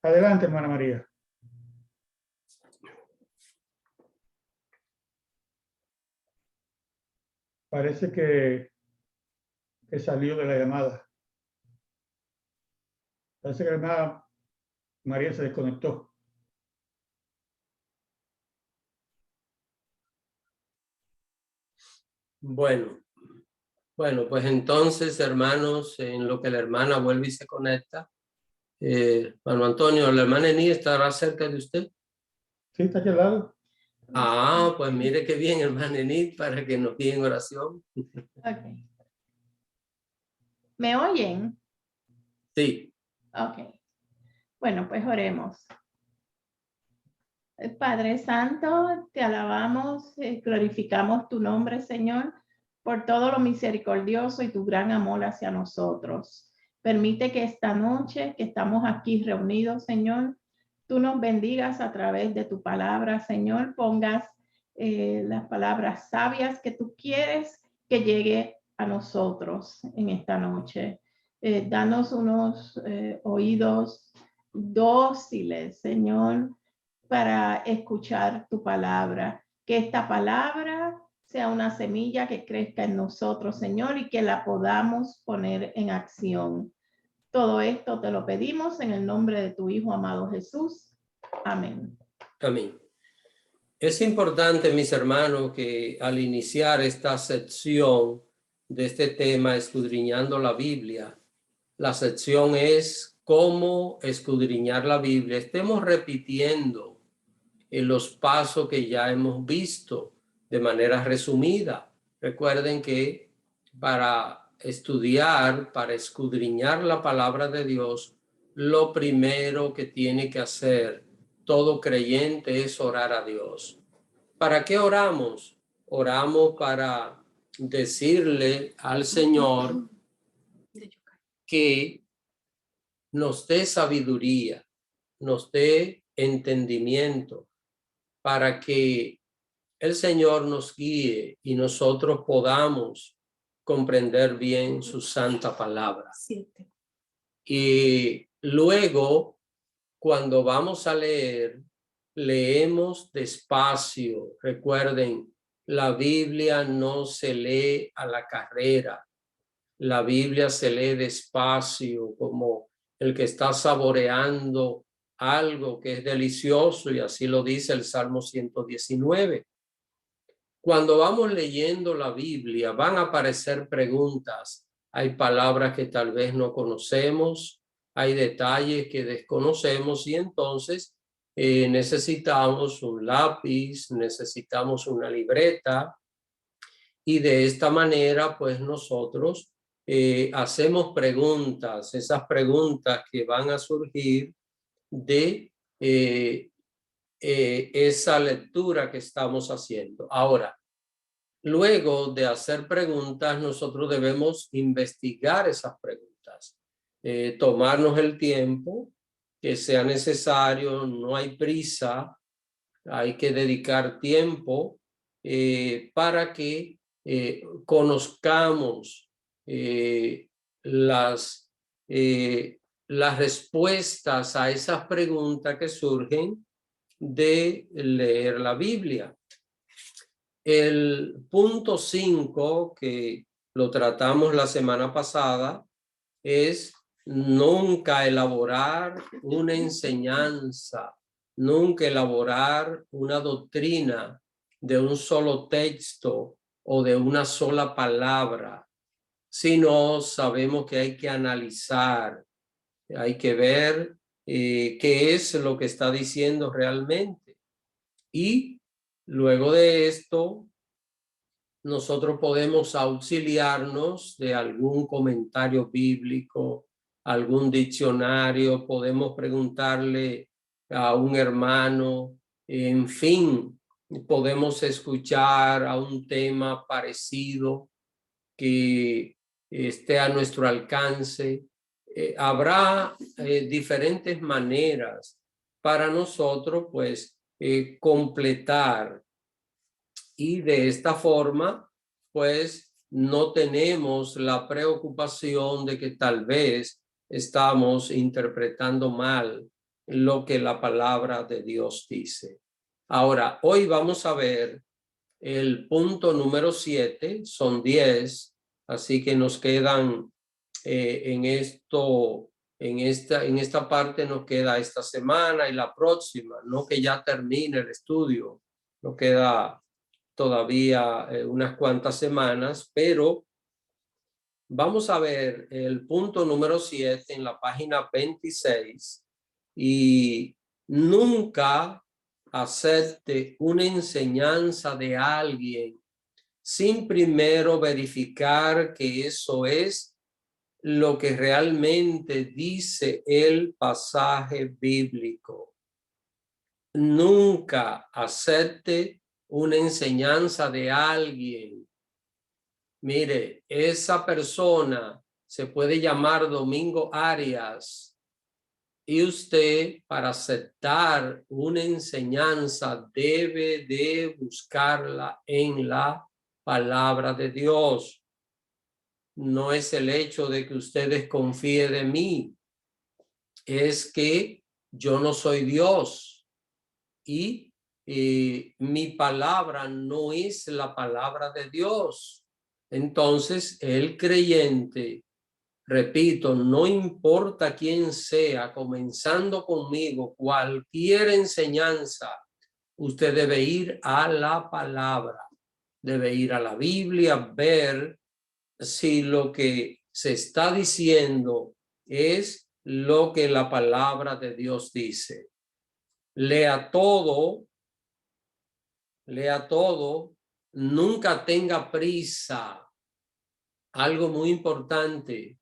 Adelante, hermana María. Parece que salió de la llamada. Parece que la hermana María se desconectó. Bueno, pues entonces, hermanos, en lo que la hermana vuelve y se conecta, hermano Antonio, ¿la hermana Ení estará cerca de usted? Sí, está aquí al lado. Ah, pues mire qué bien, hermana Ení, para que nos guíe en oración. Okay. ¿Me oyen? Sí. Ok. Bueno, pues oremos. Padre Santo, te alabamos, glorificamos tu nombre, Señor, por todo lo misericordioso y tu gran amor hacia nosotros. Permite que esta noche que estamos aquí reunidos, Señor, tú nos bendigas a través de tu palabra, Señor. Pongas las palabras sabias que tú quieres que llegue a nosotros en esta noche. Danos unos oídos dóciles, Señor, para escuchar tu palabra. Que esta palabra sea una semilla que crezca en nosotros, Señor, y que la podamos poner en acción. Todo esto te lo pedimos en el nombre de tu Hijo amado Jesús. Amén. Amén. Es importante, mis hermanos, que al iniciar esta sección de este tema, escudriñando la Biblia, la sección es cómo escudriñar la Biblia. Estemos repitiendo los pasos que ya hemos visto de manera resumida. Recuerden que para estudiar, para escudriñar la palabra de Dios, lo primero que tiene que hacer todo creyente es orar a Dios. ¿Para qué oramos? Oramos para decirle al Señor que nos dé sabiduría, nos dé entendimiento, para que el Señor nos guíe y nosotros podamos comprender bien su santa palabra. 7. Y luego, cuando vamos a leer, leemos despacio. Recuerden, la Biblia no se lee a la carrera. La Biblia se lee despacio, como el que está saboreando algo que es delicioso, y así lo dice el Salmo 119. Cuando vamos leyendo la Biblia, van a aparecer preguntas. Hay palabras que tal vez no conocemos, hay detalles que desconocemos, y entonces necesitamos un lápiz, necesitamos una libreta, y de esta manera pues nosotros hacemos preguntas, esas preguntas que van a surgir de esa lectura que estamos haciendo. Ahora, luego de hacer preguntas, nosotros debemos investigar esas preguntas, tomarnos el tiempo que sea necesario, no hay prisa, hay que dedicar tiempo para que conozcamos las respuestas a esas preguntas que surgen de leer la Biblia. El punto 5, que lo tratamos la semana pasada, es nunca elaborar una enseñanza, nunca elaborar una doctrina de un solo texto o de una sola palabra, sino sabemos que hay que analizar, hay que ver qué es lo que está diciendo realmente. Y luego de esto, nosotros podemos auxiliarnos de algún comentario bíblico, algún diccionario, podemos preguntarle a un hermano, en fin, podemos escuchar a un tema parecido que esté a nuestro alcance. Habrá diferentes maneras para nosotros, pues, completar, y de esta forma, pues, no tenemos la preocupación de que tal vez estamos interpretando mal lo que la palabra de Dios dice. Ahora, hoy vamos a ver el punto número 7, son 10, así que nos quedan en esta parte nos queda esta semana y la próxima, no que ya termine el estudio, nos queda todavía unas cuantas semanas, pero vamos a ver el punto número 7 en la página 26 y nunca acepte una enseñanza de alguien sin primero verificar que eso es lo que realmente dice el pasaje bíblico. Nunca acepte una enseñanza de alguien. Mire, esa persona se puede llamar Domingo Arias y usted, para aceptar una enseñanza, debe de buscarla en la palabra de Dios. No es el hecho de que usted desconfíe de mí, es que yo no soy Dios y mi palabra no es la palabra de Dios. Entonces, el creyente, repito, no importa quién sea, comenzando conmigo, cualquier enseñanza, usted debe ir a la palabra, debe ir a la Biblia, ver si lo que se está diciendo es lo que la palabra de Dios dice. Lea todo, nunca tenga prisa. Algo muy importante,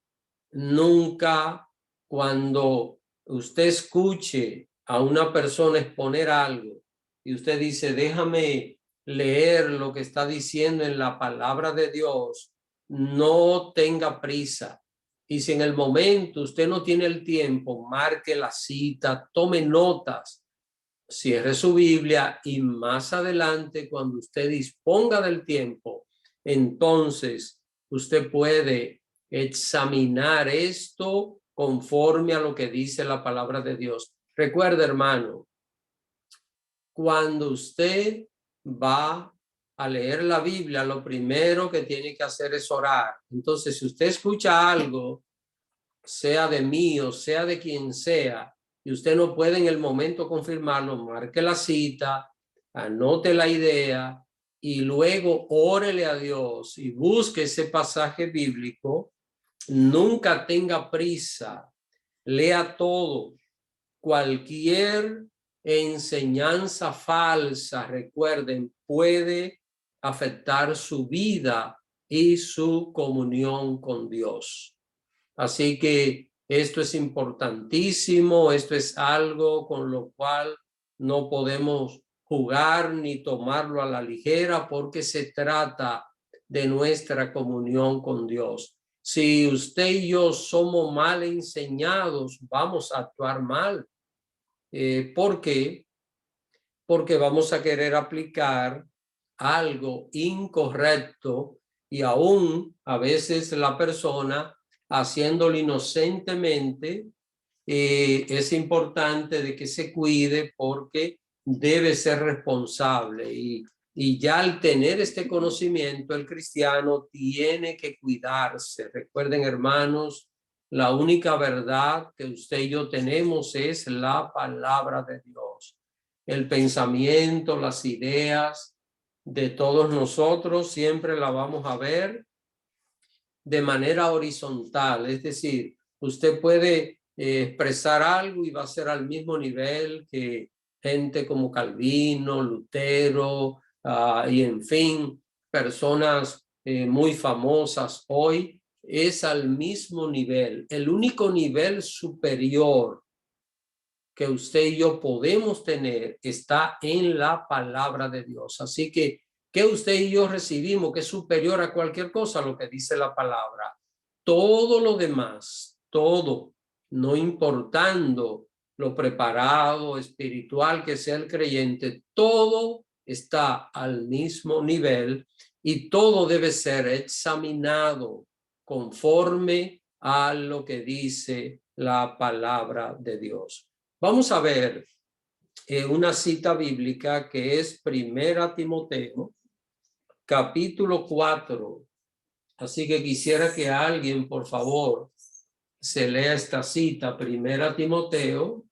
nunca cuando usted escuche a una persona exponer algo y usted dice, déjame leer lo que está diciendo en la palabra de Dios, no tenga prisa. Y si en el momento usted no tiene el tiempo, marque la cita, tome notas, cierre su Biblia y más adelante, cuando usted disponga del tiempo, entonces usted puede examinar esto conforme a lo que dice la palabra de Dios. Recuerde, hermano, cuando usted va a leer la Biblia, lo primero que tiene que hacer es orar. Entonces, si usted escucha algo, sea de mí o sea de quien sea, y usted no puede en el momento confirmarlo, marque la cita, anote la idea y luego órele a Dios y busque ese pasaje bíblico. Nunca tenga prisa, lea todo. Cualquier enseñanza falsa, recuerden, puede afectar su vida y su comunión con Dios. Así que esto es importantísimo, esto es algo con lo cual no podemos jugar ni tomarlo a la ligera porque se trata de nuestra comunión con Dios. Si usted y yo somos mal enseñados, vamos a actuar mal. ¿Por qué? Porque vamos a querer aplicar algo incorrecto y aún a veces la persona haciéndolo inocentemente. Es importante de que se cuide porque debe ser responsable y ya al tener este conocimiento el cristiano tiene que cuidarse. Recuerden, hermanos, la única verdad que usted y yo tenemos es la palabra de Dios. El pensamiento, las ideas de todos nosotros siempre la vamos a ver de manera horizontal, es decir, usted puede expresar algo y va a ser al mismo nivel que gente como Calvino, Lutero, y en fin, personas muy famosas hoy, es al mismo nivel. El único nivel superior que usted y yo podemos tener está en la palabra de Dios. Así que usted y yo recibimos, que es superior a cualquier cosa, lo que dice la palabra. Todo lo demás, todo, no importando lo preparado, espiritual que sea el creyente, todo está al mismo nivel y todo debe ser examinado conforme a lo que dice la palabra de Dios. Vamos a ver una cita bíblica que es 1 Timoteo, capítulo 4. Así que quisiera que alguien, por favor, se lea esta cita, 1 Timoteo,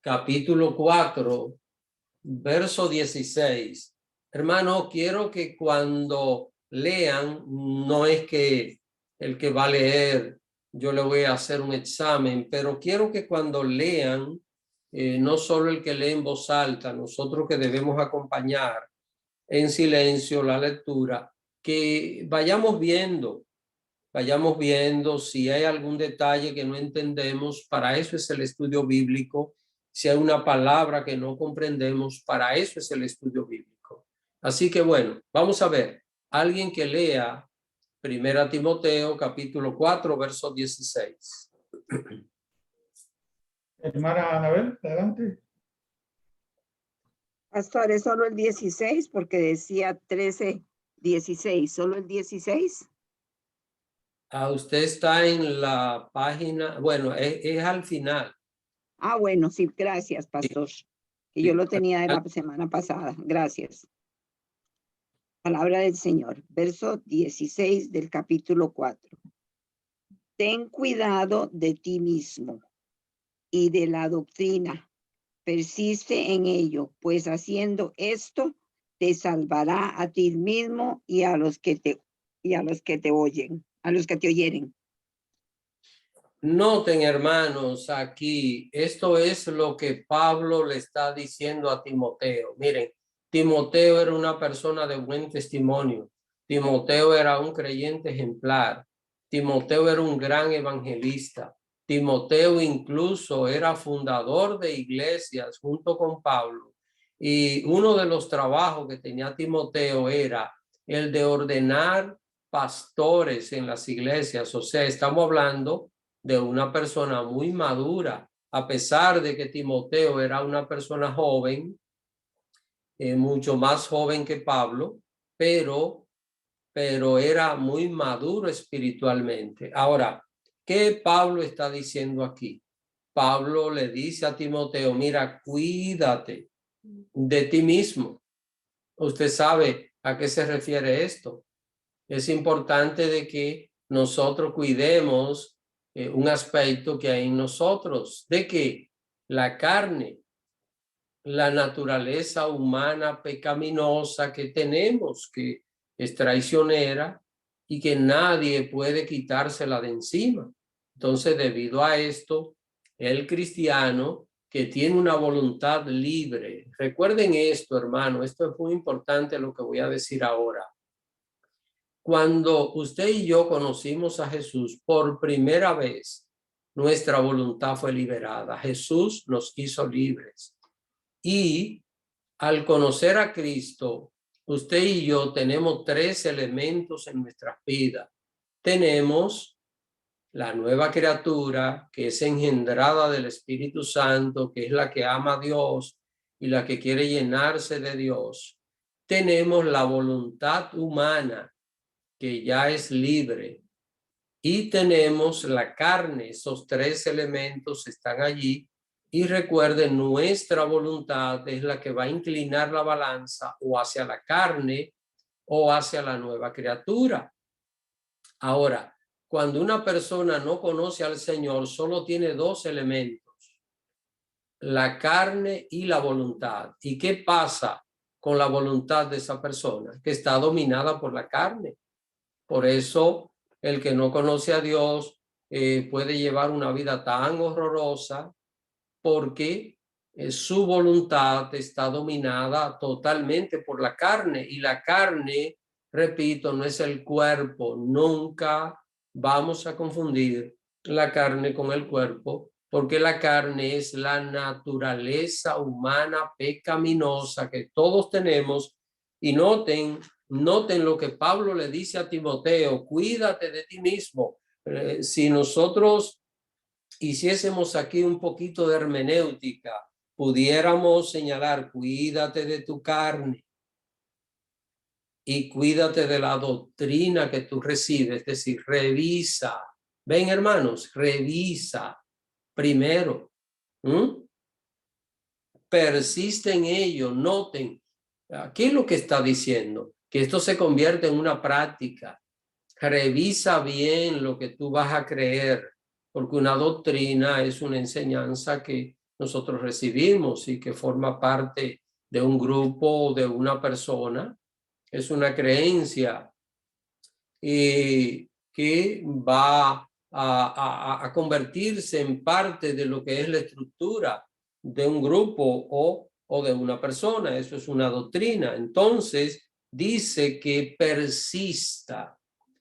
capítulo 4, verso 16. Hermano, quiero que cuando lean, no es que el que va a leer, yo le voy a hacer un examen, pero quiero que cuando lean, no solo el que lee en voz alta, nosotros que debemos acompañar en silencio la lectura, que vayamos viendo si hay algún detalle que no entendemos. Para eso es el estudio bíblico. Si hay una palabra que no comprendemos, para eso es el estudio bíblico. Así que bueno, vamos a ver. Alguien que lea 1 Timoteo capítulo 4, verso 16. Hermana Anabel, adelante. Pastor, es solo el 16 porque decía 13, 16, solo el 16. Usted está en la página, bueno, es al final. Ah, bueno, sí, gracias, pastor. Que yo lo tenía de la semana pasada. Gracias. Palabra del Señor, verso 16 del capítulo 4. Ten cuidado de ti mismo y de la doctrina. Persiste en ello, pues haciendo esto te salvará a ti mismo y a los que te oyen, a los que te oyeren. Noten, hermanos, aquí, esto es lo que Pablo le está diciendo a Timoteo. Miren, Timoteo era una persona de buen testimonio. Timoteo era un creyente ejemplar. Timoteo era un gran evangelista. Timoteo incluso era fundador de iglesias junto con Pablo. Y uno de los trabajos que tenía Timoteo era el de ordenar pastores en las iglesias. O sea, estamos hablando de una persona muy madura, a pesar de que Timoteo era una persona joven, mucho más joven que Pablo, pero era muy maduro espiritualmente. Ahora, ¿qué Pablo está diciendo aquí? Pablo le dice a Timoteo, mira, cuídate de ti mismo. Usted sabe a qué se refiere esto. Es importante de que nosotros cuidemos un aspecto que hay en nosotros, de que la carne, la naturaleza humana pecaminosa que tenemos, que es traicionera y que nadie puede quitársela de encima. Entonces, debido a esto, el cristiano que tiene una voluntad libre, recuerden esto, hermano, esto es muy importante lo que voy a decir ahora. Cuando usted y yo conocimos a Jesús por primera vez, nuestra voluntad fue liberada. Jesús nos hizo libres. Y al conocer a Cristo, usted y yo tenemos tres elementos en nuestras vidas. Tenemos la nueva criatura que es engendrada del Espíritu Santo, que es la que ama a Dios y la que quiere llenarse de Dios. Tenemos la voluntad humana, que ya es libre, y tenemos la carne. Esos tres elementos están allí, y recuerden, nuestra voluntad es la que va a inclinar la balanza o hacia la carne o hacia la nueva criatura. Ahora, cuando una persona no conoce al Señor, solo tiene dos elementos, la carne y la voluntad. ¿Y qué pasa con la voluntad de esa persona? Que está dominada por la carne. Por eso el que no conoce a Dios puede llevar una vida tan horrorosa, porque su voluntad está dominada totalmente por la carne, y la carne, repito, no es el cuerpo. Nunca vamos a confundir la carne con el cuerpo, porque la carne es la naturaleza humana pecaminosa que todos tenemos. Y noten lo que Pablo le dice a Timoteo: cuídate de ti mismo. Si nosotros hiciésemos aquí un poquito de hermenéutica, pudiéramos señalar: cuídate de tu carne y cuídate de la doctrina que tú recibes. Es decir, revisa. Ven, hermanos, revisa primero. Persiste en ello, noten. ¿Qué es lo que está diciendo? Que esto se convierte en una práctica. Revisa bien lo que tú vas a creer, porque una doctrina es una enseñanza que nosotros recibimos y que forma parte de un grupo o de una persona. Es una creencia y que va a convertirse en parte de lo que es la estructura de un grupo o de una persona. Eso es una doctrina. Entonces dice que persista,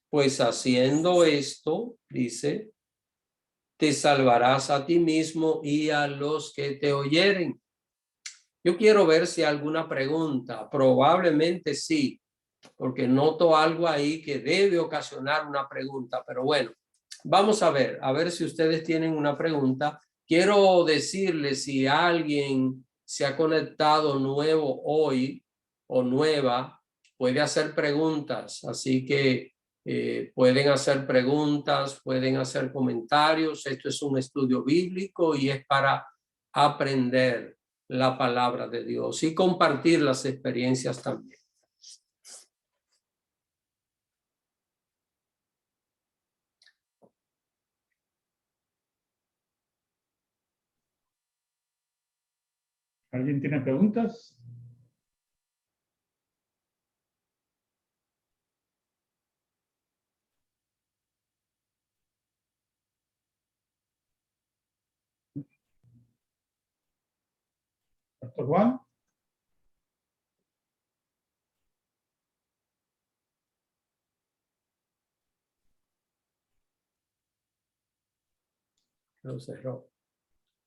pues haciendo esto, dice, te salvarás a ti mismo y a los que te oyeren. Yo quiero ver si hay alguna pregunta. Probablemente sí, porque noto algo ahí que debe ocasionar una pregunta, pero bueno, vamos a ver si ustedes tienen una pregunta. Quiero decirles si alguien se ha conectado nuevo hoy o nueva, puede hacer preguntas, así que pueden hacer preguntas, pueden hacer comentarios. Esto es un estudio bíblico y es para aprender la palabra de Dios y compartir las experiencias también. ¿Alguien tiene preguntas? Pastor Juan. Lo cerró.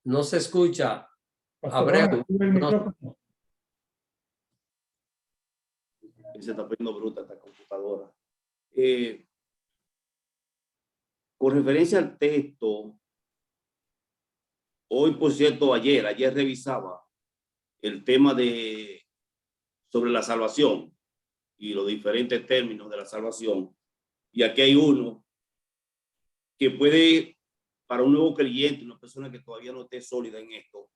No se escucha. Pastor Juan, activa el micrófono. Se está poniendo bruta esta computadora. Con referencia al texto, hoy, por cierto, ayer revisaba el tema sobre la salvación y los diferentes términos de la salvación. Y aquí hay uno que puede, para un nuevo creyente, una persona que todavía no esté sólida en esto,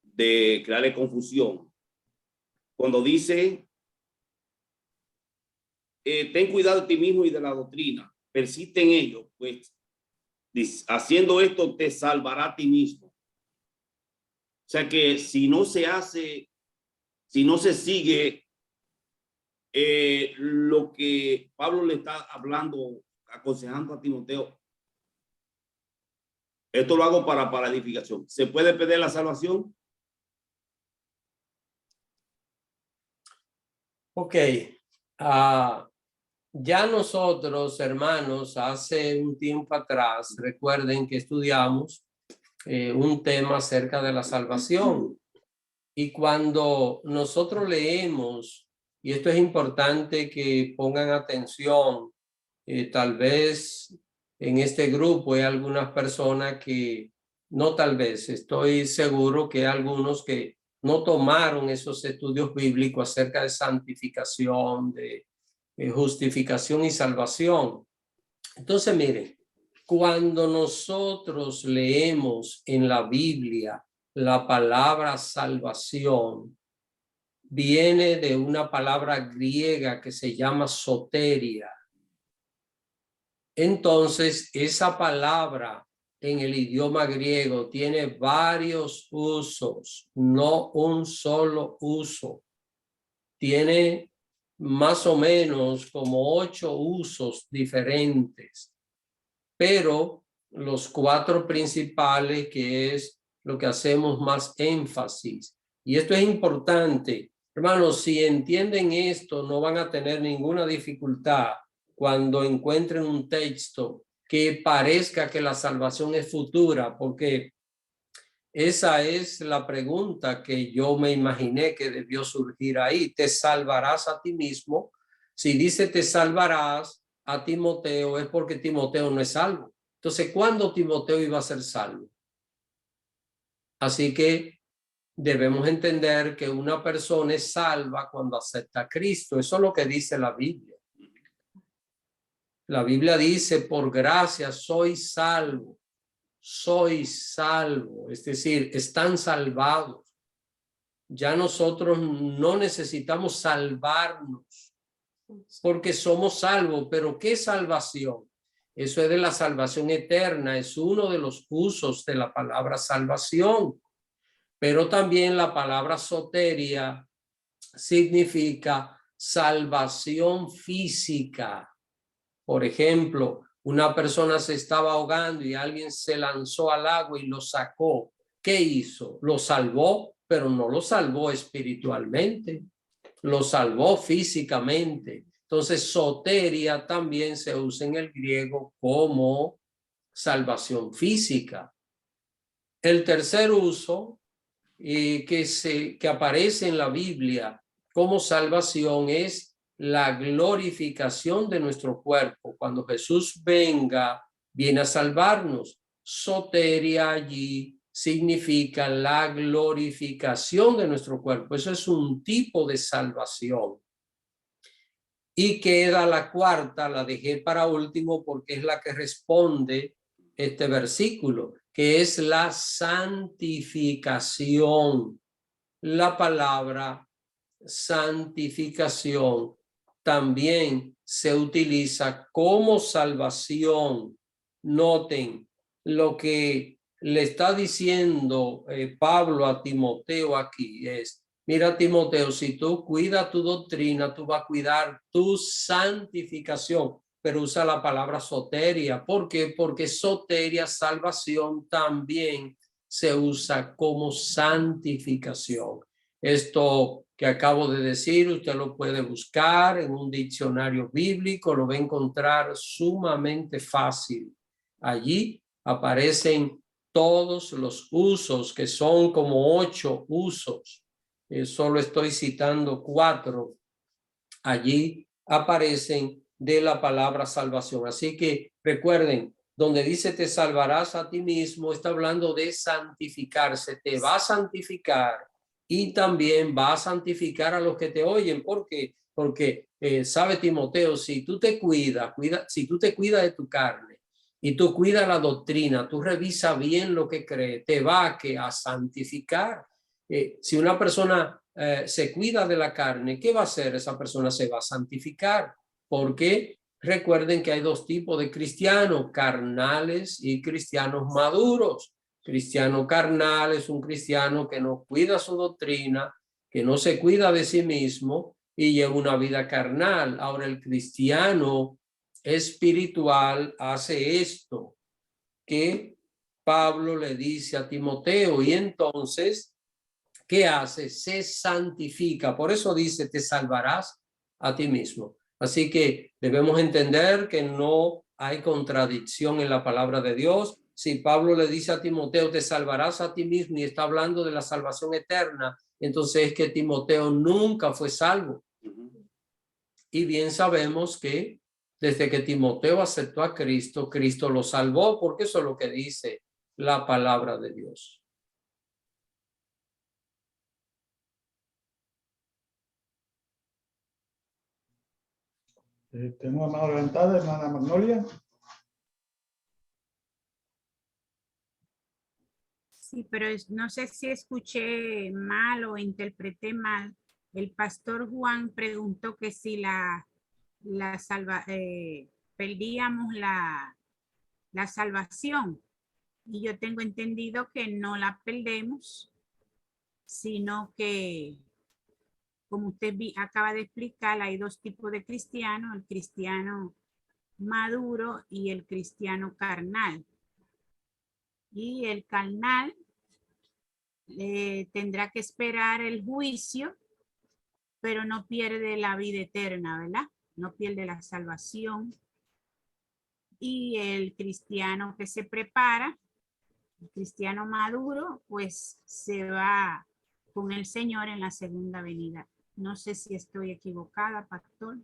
de crearle confusión. Cuando dice, ten cuidado de ti mismo y de la doctrina, persiste en ello, pues haciendo esto te salvará a ti mismo. O sea que si no se hace, si no se sigue lo que Pablo le está hablando, aconsejando a Timoteo, esto lo hago para edificación. ¿Se puede perder la salvación? Ok. Ya nosotros, hermanos, hace un tiempo atrás, recuerden que estudiamos un tema acerca de la salvación. Y cuando nosotros leemos, y esto es importante que pongan atención, tal vez en este grupo hay algunas personas que, no tal vez, estoy seguro que hay algunos que no tomaron esos estudios bíblicos acerca de santificación, de justificación y salvación. Entonces, miren, cuando nosotros leemos en la Biblia la palabra salvación, viene de una palabra griega que se llama soteria. Entonces, esa palabra en el idioma griego tiene varios usos, no un solo uso. Tiene más o menos como 8 usos diferentes, pero los 4 principales, que es lo que hacemos más énfasis. Y esto es importante. Hermanos, si entienden esto, no van a tener ninguna dificultad cuando encuentren un texto que parezca que la salvación es futura, porque esa es la pregunta que yo me imaginé que debió surgir ahí. ¿Te salvarás a ti mismo? Si dice te salvarás a Timoteo, es porque Timoteo no es salvo. Entonces, ¿cuándo Timoteo iba a ser salvo? Así que debemos entender que una persona es salva cuando acepta a Cristo. Eso es lo que dice la Biblia. La Biblia dice, por gracia soy salvo. sois salvos, es decir, están salvados. Ya nosotros no necesitamos salvarnos porque somos salvos. Pero ¿qué salvación? Eso es de la salvación eterna, es uno de los usos de la palabra salvación. Pero también la palabra soteria significa salvación física. Por ejemplo, una persona se estaba ahogando y alguien se lanzó al agua y lo sacó. ¿Qué hizo? Lo salvó, pero no lo salvó espiritualmente, lo salvó físicamente. Entonces, soteria también se usa en el griego como salvación física. El tercer uso que aparece en la Biblia como salvación es la glorificación de nuestro cuerpo. Cuando Jesús viene a salvarnos. Soteria allí significa la glorificación de nuestro cuerpo. Eso es un tipo de salvación. Y queda la cuarta, la dejé para último porque es la que responde este versículo, que es la santificación. La palabra santificación también se utiliza como salvación. Noten lo que le está diciendo Pablo a Timoteo aquí es: mira, Timoteo, si tú cuidas tu doctrina, tú vas a cuidar tu santificación. Pero usa la palabra soteria. ¿Por qué? Porque soteria, salvación, también se usa como santificación. Esto que acabo de decir, usted lo puede buscar en un diccionario bíblico, lo va a encontrar sumamente fácil. Allí aparecen todos los usos, que son como 8 usos. Solo estoy citando 4. Allí aparecen de la palabra salvación. Así que recuerden, donde dice te salvarás a ti mismo, está hablando de santificarse. Te va a santificar y también va a santificar a los que te oyen. ¿Por qué? Porque sabe Timoteo, si tú te cuidas de tu carne y tú cuidas la doctrina, tú revisas bien lo que cree, te va a santificar. Si una persona se cuida de la carne, ¿qué va a hacer? Esa persona se va a santificar. Porque recuerden que hay 2 tipos de cristianos: carnales y cristianos maduros. Cristiano carnal es un cristiano que no cuida su doctrina, que no se cuida de sí mismo y lleva una vida carnal. Ahora, el cristiano espiritual hace esto que Pablo le dice a Timoteo, y entonces ¿qué hace? Se santifica. Por eso dice, te salvarás a ti mismo. Así que debemos entender que no hay contradicción en la palabra de Dios. Si Pablo le dice a Timoteo, te salvarás a ti mismo, y está hablando de la salvación eterna, entonces es que Timoteo nunca fue salvo. Y bien sabemos que desde que Timoteo aceptó a Cristo, Cristo lo salvó, porque eso es lo que dice la palabra de Dios. Tengo una mano levantada, hermana Magnolia. Sí, pero no sé si escuché mal o interpreté mal. El pastor Juan preguntó que si perdíamos la salvación. Y yo tengo entendido que no la perdemos, sino que, como usted acaba de explicar, hay 2 tipos de cristianos: el cristiano maduro y el cristiano carnal. Y el carnal tendrá que esperar el juicio, pero no pierde la vida eterna, ¿verdad? No pierde la salvación. Y el cristiano que se prepara, el cristiano maduro, pues se va con el Señor en la segunda venida. No sé si estoy equivocada, pastor,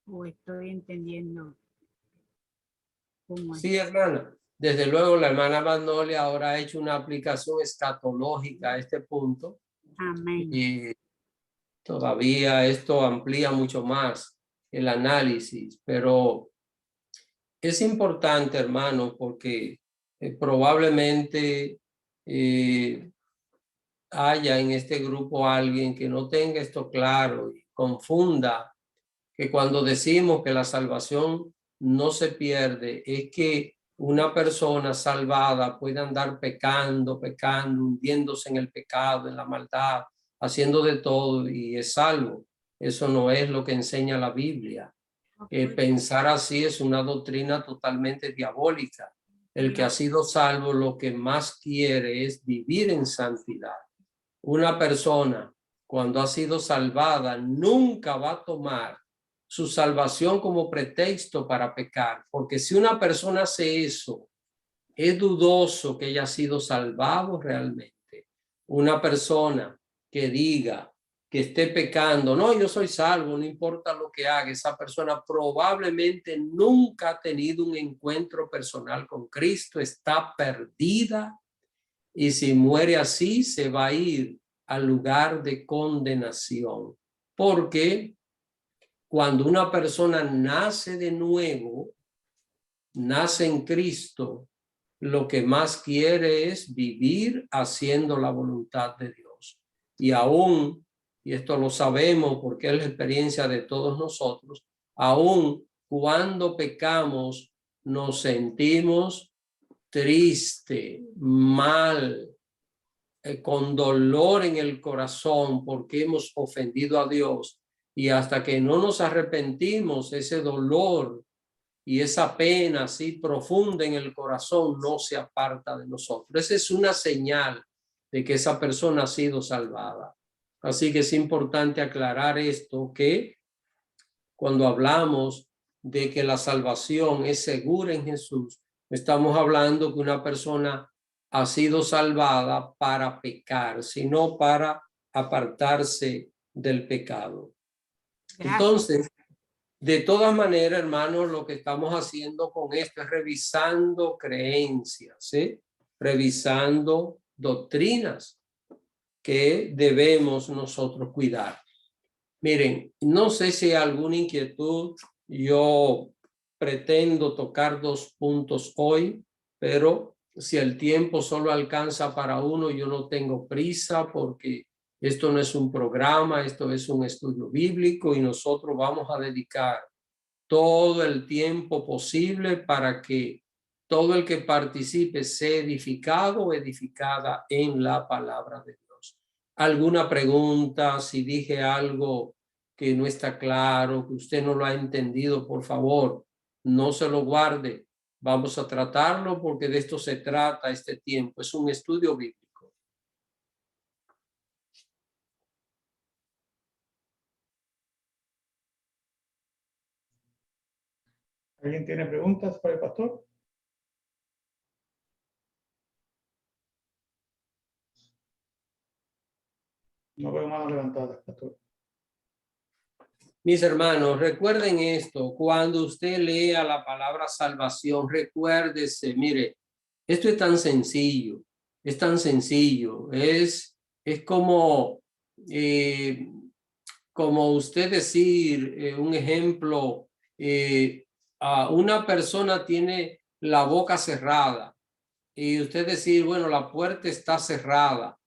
o estoy entendiendo cómo es. Sí, hermana. Desde luego, la hermana Magnolia ahora ha hecho una aplicación escatológica a este punto. Amén. Y todavía esto amplía mucho más el análisis, pero es importante, hermano, porque probablemente haya en este grupo alguien que no tenga esto claro y confunda que cuando decimos que la salvación no se pierde, es que una persona salvada puede andar pecando, hundiéndose en el pecado, en la maldad, haciendo de todo y es salvo. Eso no es lo que enseña la Biblia. Pensar así es una doctrina totalmente diabólica. El que ha sido salvo lo que más quiere es vivir en santidad. Una persona cuando ha sido salvada nunca va a tomar su salvación como pretexto para pecar, porque si una persona hace eso, es dudoso que haya sido salvado realmente. Una persona que diga que esté pecando, no, yo soy salvo, no importa lo que haga, esa persona probablemente nunca ha tenido un encuentro personal con Cristo, está perdida y si muere así se va a ir al lugar de condenación, porque cuando una persona nace de nuevo, nace en Cristo, lo que más quiere es vivir haciendo la voluntad de Dios. Y aún, y esto lo sabemos porque es la experiencia de todos nosotros, aún cuando pecamos nos sentimos triste, mal, con dolor en el corazón porque hemos ofendido a Dios. Y hasta que no nos arrepentimos, ese dolor y esa pena así profunda en el corazón no se aparta de nosotros. Esa es una señal de que esa persona ha sido salvada. Así que es importante aclarar esto, que cuando hablamos de que la salvación es segura en Jesús, estamos hablando que una persona ha sido salvada para pecar, sino para apartarse del pecado. Gracias. Entonces, de todas maneras, hermanos, lo que estamos haciendo con esto es revisando creencias, ¿sí? Revisando doctrinas que debemos nosotros cuidar. Miren, no sé si hay alguna inquietud. Yo pretendo tocar 2 puntos hoy, pero si el tiempo solo alcanza para uno, yo no tengo prisa porque esto no es un programa, esto es un estudio bíblico y nosotros vamos a dedicar todo el tiempo posible para que todo el que participe sea edificado o edificada en la palabra de Dios. ¿Alguna pregunta? Si dije algo que no está claro, que usted no lo ha entendido, por favor, no se lo guarde. Vamos a tratarlo porque de esto se trata este tiempo. Es un estudio bíblico. ¿Alguien tiene preguntas para el pastor? No veo manos levantadas, pastor. Mis hermanos, recuerden esto, cuando usted lea la palabra salvación, recuérdese, mire, esto es tan sencillo, es como usted decir, un ejemplo, una persona tiene la boca cerrada y usted decir, bueno, la puerta está cerrada.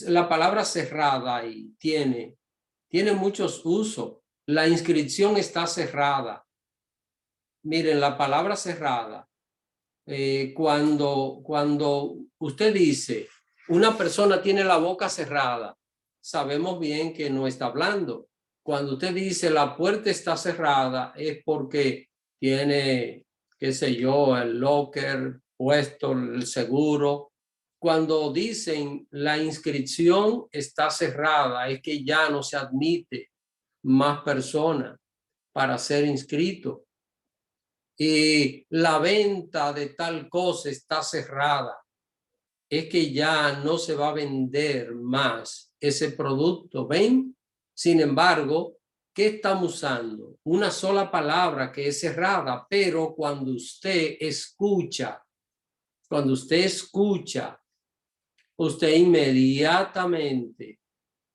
La palabra cerrada ahí tiene muchos usos. La inscripción está cerrada. Miren, la palabra cerrada, cuando usted dice una persona tiene la boca cerrada, sabemos bien que no está hablando. Cuando usted dice la puerta está cerrada, es porque tiene, qué sé yo, el locker puesto, el seguro. Cuando dicen la inscripción está cerrada, es que ya no se admite más personas para ser inscrito. Y la venta de tal cosa está cerrada, es que ya no se va a vender más ese producto. ¿Ven? Sin embargo, ¿qué estamos usando? Una sola palabra que es cerrada, pero cuando usted escucha, usted inmediatamente,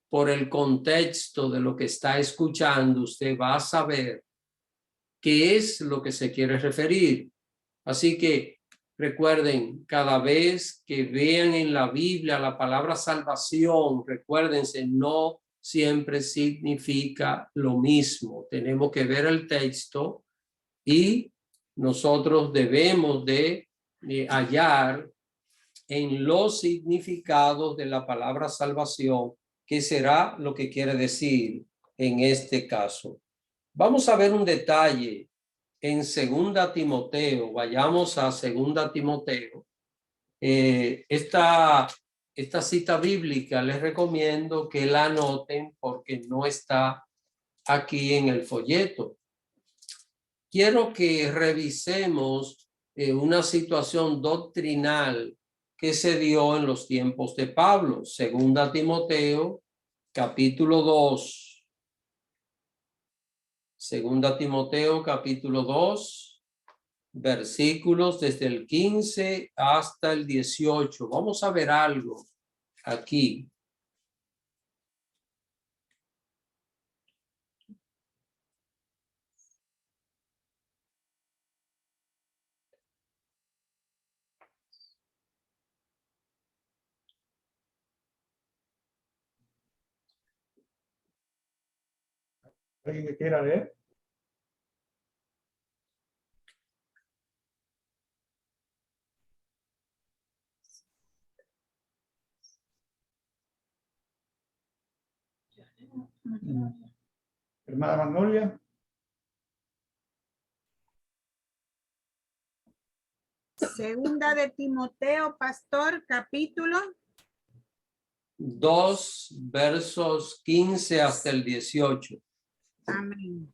por el contexto de lo que está escuchando, usted va a saber qué es lo que se quiere referir. Así que recuerden, cada vez que vean en la Biblia la palabra salvación, recuérdense, no siempre significa lo mismo. Tenemos que ver el texto y nosotros debemos de hallar en los significados de la palabra salvación qué será lo que quiere decir en este caso. Vamos a ver un detalle en 2 Timoteo. Vayamos a 2 Timoteo. Esta cita bíblica les recomiendo que la anoten porque no está aquí en el folleto. Quiero que revisemos una situación doctrinal que se dio en los tiempos de Pablo. 2 Timoteo, capítulo 2. 2 Timoteo, capítulo 2, versículos desde el 15 hasta el 18. Vamos a ver algo aquí. ¿Alguien que quiera leer? Hermana Magnolia. Segunda de Timoteo, pastor, capítulo 2, versos 15 hasta el 18. Amén.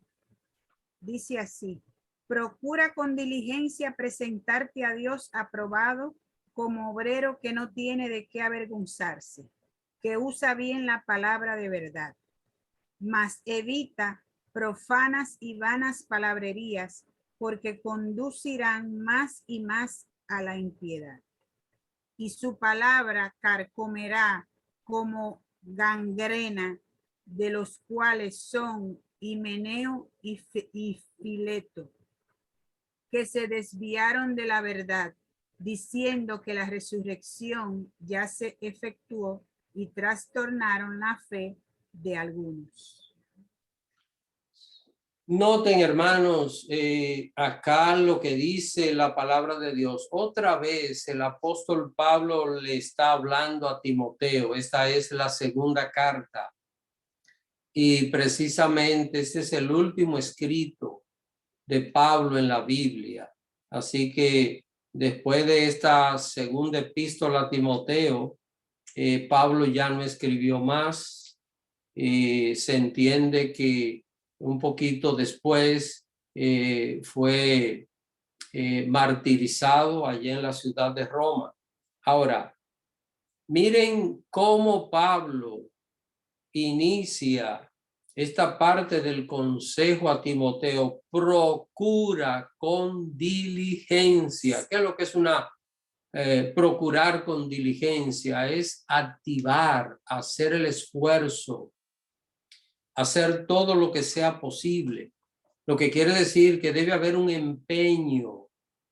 Dice así: procura con diligencia presentarte a Dios aprobado como obrero que no tiene de qué avergonzarse, que usa bien la palabra de verdad, mas evita profanas y vanas palabrerías, porque conducirán más y más a la impiedad. Y su palabra carcomerá como gangrena, de los cuales son Himeneo y Fileto, que se desviaron de la verdad, diciendo que la resurrección ya se efectuó, y trastornaron la fe de algunos. Noten, hermanos, acá lo que dice la palabra de Dios. Otra vez el apóstol Pablo le está hablando a Timoteo. Esta es la segunda carta. Y precisamente este es el último escrito de Pablo en la Biblia. Así que después de esta segunda epístola a Timoteo, Pablo ya no escribió más. Se entiende que un poquito después fue martirizado allá en la ciudad de Roma. Ahora, miren cómo Pablo inicia esta parte del consejo a Timoteo: procura con diligencia. ¿Qué es lo que es una procurar con diligencia? Es activar, hacer el esfuerzo, hacer todo lo que sea posible. Lo que quiere decir que debe haber un empeño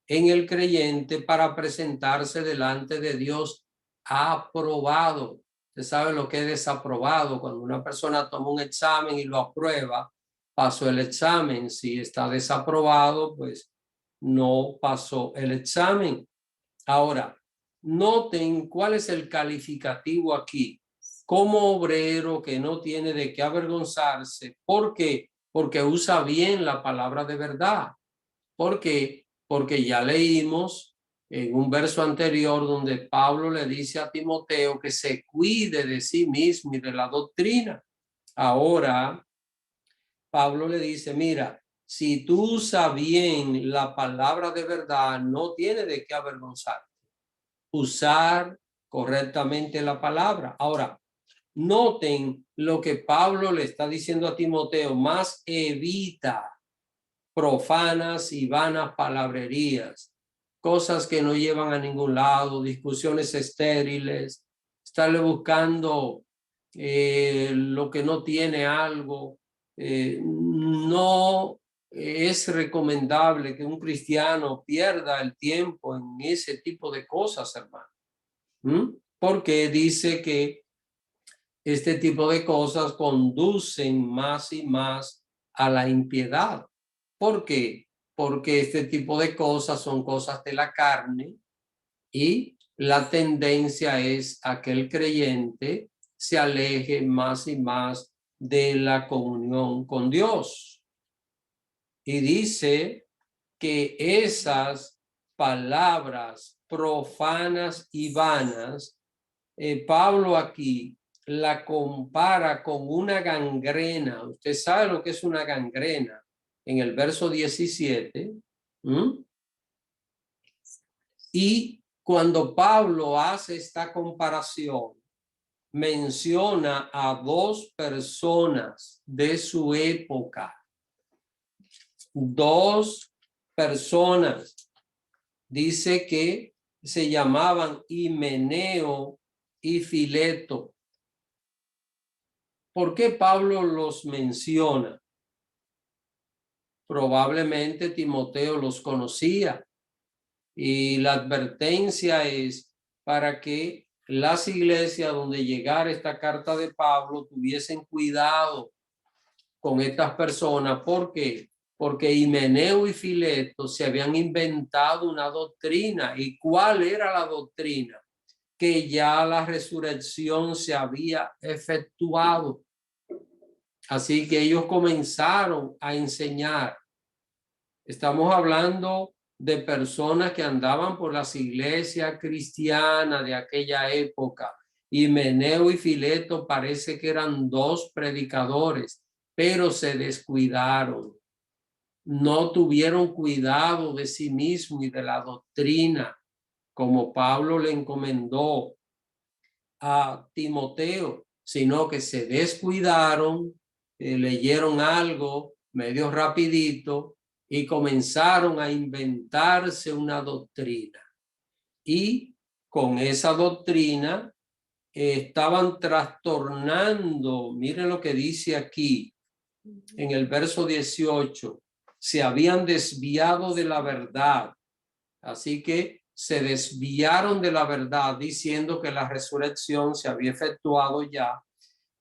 en el creyente para presentarse delante de Dios aprobado. Usted sabe lo que es desaprobado. Cuando una persona toma un examen y lo aprueba, pasó el examen. Si está desaprobado, pues no pasó el examen. Ahora, noten cuál es el calificativo aquí. Como obrero que no tiene de qué avergonzarse. ¿Por qué? Porque usa bien la palabra de verdad. ¿Por qué? Porque ya leímos en un verso anterior donde Pablo le dice a Timoteo que se cuide de sí mismo y de la doctrina. Ahora, Pablo le dice, mira, si tú usas bien la palabra de verdad, no tiene de qué avergonzarte. Usar correctamente la palabra. Ahora, noten lo que Pablo le está diciendo a Timoteo: más evita profanas y vanas palabrerías, cosas que no llevan a ningún lado, discusiones estériles, estarle buscando lo que no tiene algo. No es recomendable que un cristiano pierda el tiempo en ese tipo de cosas, hermano. Porque dice que este tipo de cosas conducen más y más a la impiedad. ¿Por qué? Porque este tipo de cosas son cosas de la carne y la tendencia es a que el creyente se aleje más y más de la comunión con Dios. Y dice que esas palabras profanas y vanas, Pablo aquí la compara con una gangrena. Usted sabe lo que es una gangrena en el verso 17. Y cuando Pablo hace esta comparación, menciona a dos personas de su época. Dos personas. Dice que se llamaban Himeneo y Fileto. ¿Por qué Pablo los menciona? Probablemente Timoteo los conocía y la advertencia es para que las iglesias donde llegara esta carta de Pablo tuviesen cuidado con estas personas. ¿Por qué? Porque Himeneo y Fileto se habían inventado una doctrina. ¿Y cuál era la doctrina? Que ya la resurrección se había efectuado. Así que ellos comenzaron a enseñar. Estamos hablando de personas que andaban por las iglesias cristianas de aquella época. Himeneo y Fileto parece que eran dos predicadores, pero se descuidaron. No tuvieron cuidado de sí mismo y de la doctrina, como Pablo le encomendó a Timoteo, sino que se descuidaron, leyeron algo medio rapidito y comenzaron a inventarse una doctrina. Y con esa doctrina estaban trastornando, miren lo que dice aquí en el verso 18, se habían desviado de la verdad. Así que se desviaron de la verdad diciendo que la resurrección se había efectuado ya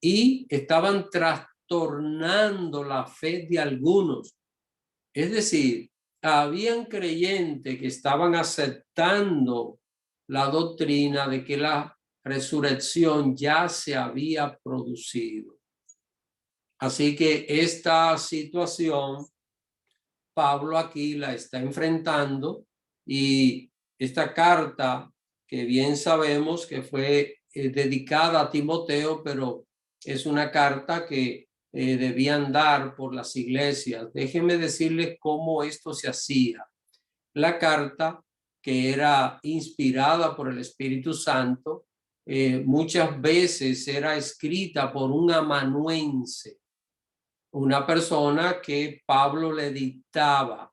y estaban trastornando la fe de algunos. Es decir, habían creyentes que estaban aceptando la doctrina de que la resurrección ya se había producido. Así que esta situación Pablo aquí la está enfrentando y esta carta que bien sabemos que fue dedicada a Timoteo, pero es una carta que debían dar por las iglesias. Déjenme decirles cómo esto se hacía. La carta, que era inspirada por el Espíritu Santo, muchas veces era escrita por un amanuense, una persona que Pablo le dictaba.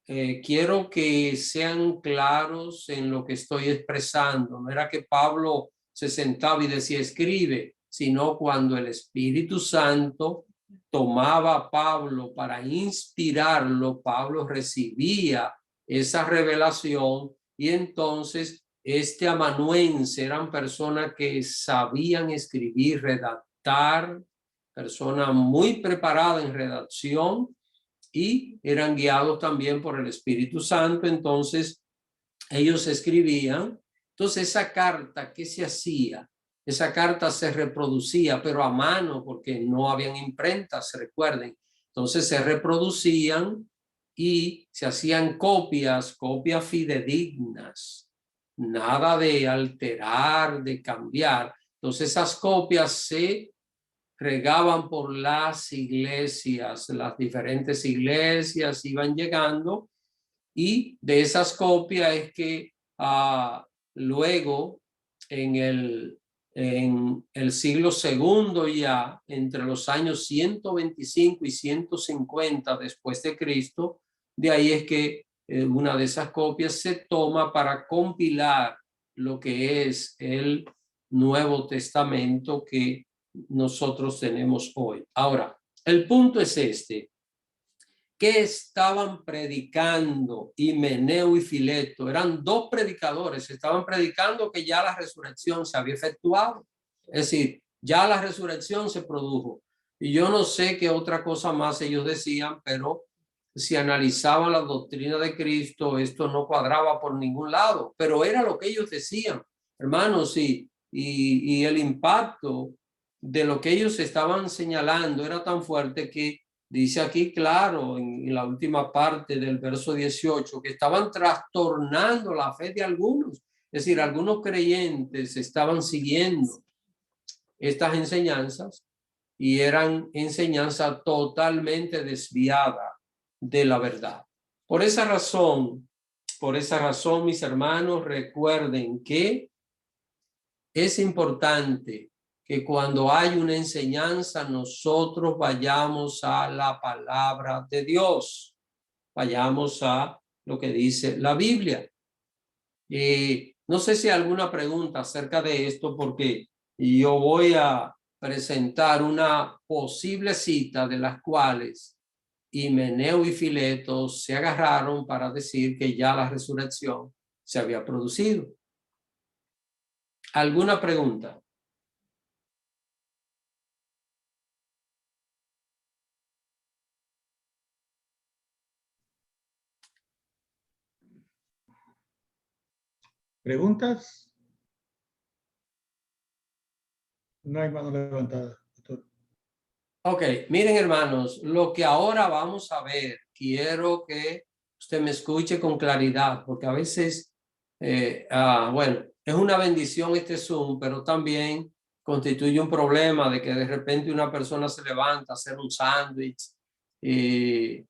Quiero que sean claros en lo que estoy expresando. No era que Pablo se sentaba y decía escribe, sino cuando el Espíritu Santo tomaba a Pablo para inspirarlo, Pablo recibía esa revelación y entonces este amanuense eran personas que sabían escribir, redactar, personas muy preparadas en redacción y eran guiados también por el Espíritu Santo. Entonces ellos escribían. Entonces esa carta, ¿qué se hacía? Esa carta se reproducía, pero a mano, porque no habían imprentas, recuerden. Entonces se reproducían y se hacían copias fidedignas. Nada de alterar, de cambiar. Entonces esas copias se regaban por las iglesias, las diferentes iglesias iban llegando y de esas copias es que luego en el siglo segundo ya, entre los años 125 y 150 después de Cristo, de ahí es que una de esas copias se toma para compilar lo que es el Nuevo Testamento que nosotros tenemos hoy. Ahora, el punto es este. ¿Qué estaban predicando Himeneo y Fileto? Eran dos predicadores, estaban predicando que ya la resurrección se había efectuado. Es decir, ya la resurrección se produjo. Y yo no sé qué otra cosa más ellos decían, pero si analizaban la doctrina de Cristo, esto no cuadraba por ningún lado, pero era lo que ellos decían, hermanos, y el impacto de lo que ellos estaban señalando era tan fuerte que dice aquí claro en la última parte del verso 18 que estaban trastornando la fe de algunos. Es decir, algunos creyentes estaban siguiendo estas enseñanzas y eran enseñanzas totalmente desviadas de la verdad. Por esa razón, mis hermanos, recuerden que es importante que cuando hay una enseñanza nosotros vayamos a la palabra de Dios, vayamos a lo que dice la Biblia. No sé si hay alguna pregunta acerca de esto, porque yo voy a presentar una posible cita de las cuales Himeneo y Fileto se agarraron para decir que ya la resurrección se había producido. ¿Alguna pregunta? ¿Preguntas? No hay mano levantada, doctor. Ok, miren hermanos, lo que ahora vamos a ver, quiero que usted me escuche con claridad, porque a veces, bueno, es una bendición este Zoom, pero también constituye un problema de que de repente una persona se levanta a hacer un sándwich y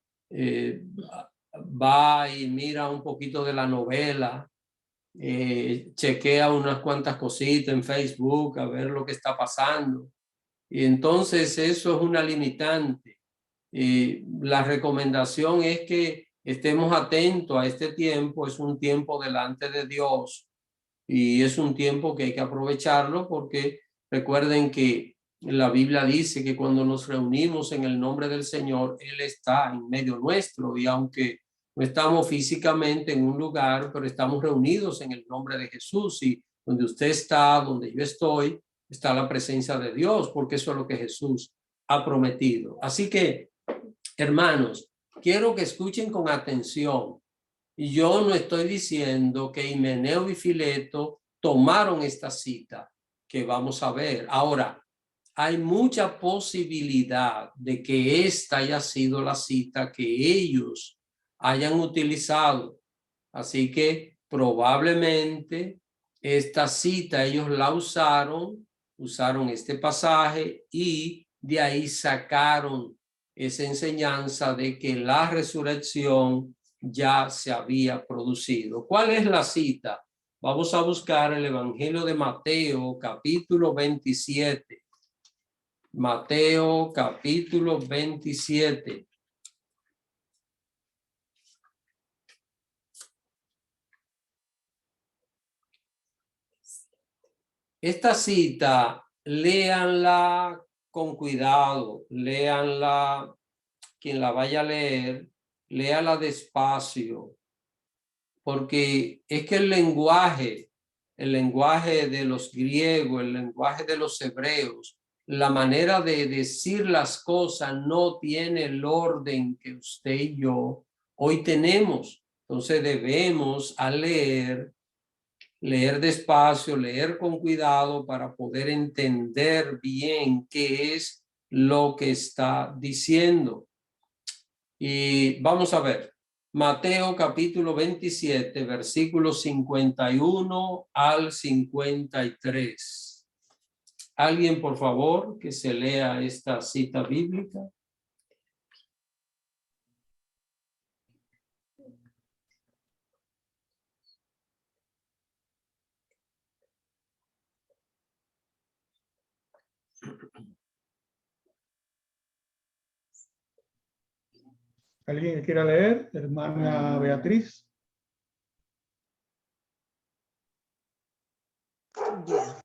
va y mira un poquito de la novela, chequea unas cuantas cositas en Facebook a ver lo que está pasando. Y entonces eso es una limitante. La recomendación es que estemos atentos a este tiempo. Es un tiempo delante de Dios y es un tiempo que hay que aprovecharlo, porque recuerden que la Biblia dice que cuando nos reunimos en el nombre del Señor, Él está en medio nuestro, y aunque no estamos físicamente en un lugar, pero estamos reunidos en el nombre de Jesús, y donde usted está, donde yo estoy, está la presencia de Dios, porque eso es lo que Jesús ha prometido. Así que, hermanos, quiero que escuchen con atención. Y yo no estoy diciendo que Himeneo y Fileto tomaron esta cita que vamos a ver. Ahora, hay mucha posibilidad de que esta haya sido la cita que ellos hayan utilizado. Así que probablemente esta cita ellos la usaron este pasaje y de ahí sacaron esa enseñanza de que la resurrección ya se había producido. ¿Cuál es la cita? Vamos a buscar el Evangelio de Mateo, capítulo 27. Mateo, capítulo 27. Esta cita, léanla con cuidado, léanla, quien la vaya a leer, léala despacio, porque es que el lenguaje de los griegos, el lenguaje de los hebreos, la manera de decir las cosas no tiene el orden que usted y yo hoy tenemos. Entonces debemos al leer despacio, leer con cuidado para poder entender bien qué es lo que está diciendo. Y vamos a ver, Mateo capítulo 27, versículos 51 al 53. Alguien, por favor, que se lea esta cita bíblica. ¿Alguien que quiera leer? Hermana Beatriz. Ya.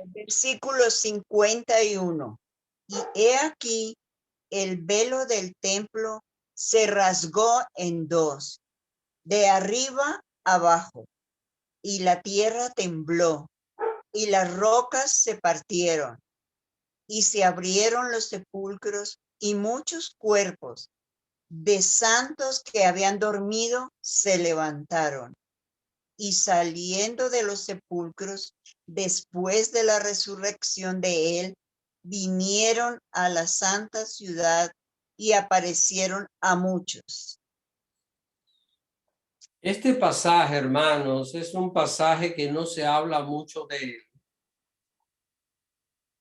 Versículo 51. Y he aquí el velo del templo se rasgó en dos, de arriba abajo, y la tierra tembló, y las rocas se partieron, y se abrieron los sepulcros, y muchos cuerpos de santos que habían dormido se levantaron. Y saliendo de los sepulcros, después de la resurrección de él, vinieron a la santa ciudad y aparecieron a muchos. Este pasaje, hermanos, es un pasaje que no se habla mucho de él.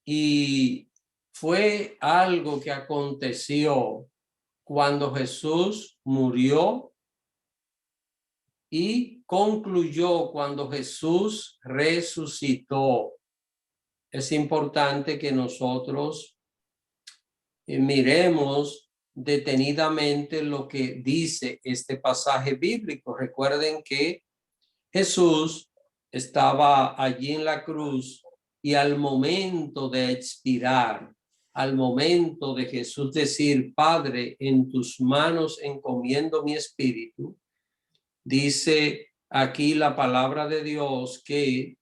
Y fue algo que aconteció cuando Jesús murió y concluyó cuando Jesús resucitó. Es importante que nosotros miremos detenidamente lo que dice este pasaje bíblico. Recuerden que Jesús estaba allí en la cruz y al momento de expirar, al momento de Jesús decir, Padre, en tus manos encomiendo mi espíritu, dice aquí la palabra de Dios que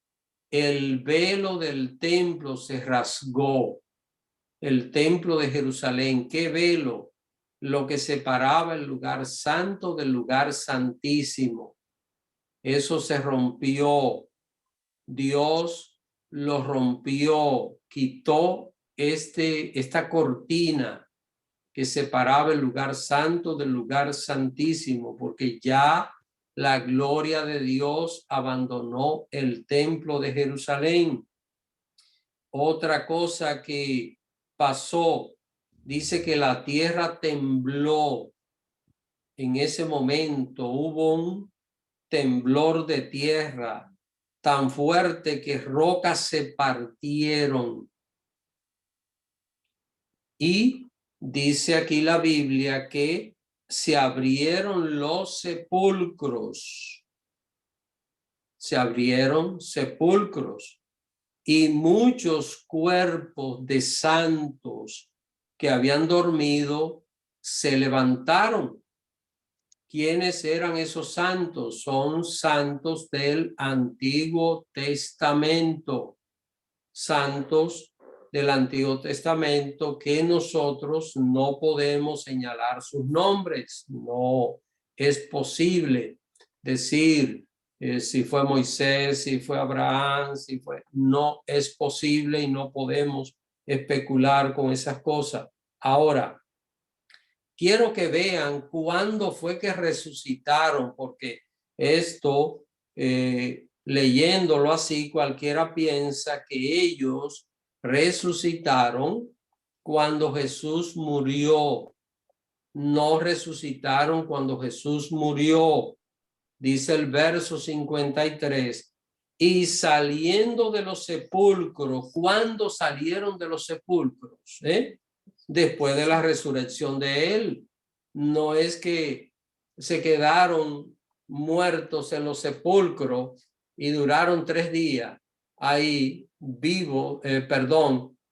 el velo del templo se rasgó. El templo de Jerusalén, ¿qué velo? Lo que separaba el lugar santo del lugar santísimo. Eso se rompió. Dios lo rompió, quitó esta cortina que separaba el lugar santo del lugar santísimo, porque ya la gloria de Dios abandonó el templo de Jerusalén. Otra cosa que pasó, dice que la tierra tembló. En ese momento hubo un temblor de tierra tan fuerte que rocas se partieron. Y dice aquí la Biblia que se abrieron los sepulcros. Se abrieron sepulcros. Y muchos cuerpos de santos que habían dormido se levantaron. ¿Quiénes eran esos santos? Son santos del Antiguo Testamento. Santos del Antiguo Testamento que nosotros no podemos señalar sus nombres. No es posible decir si fue Moisés, si fue Abraham, si fue... No es posible y no podemos especular con esas cosas. Ahora, quiero que vean cuándo fue que resucitaron, porque esto, leyéndolo así, cualquiera piensa que ellos resucitaron cuando Jesús murió. No resucitaron cuando Jesús murió. Dice el verso 53, y saliendo de los sepulcros, ¿cuándo salieron de los sepulcros? Después de la resurrección de él. No es que se quedaron muertos en los sepulcros y duraron 3 días ahí vivos,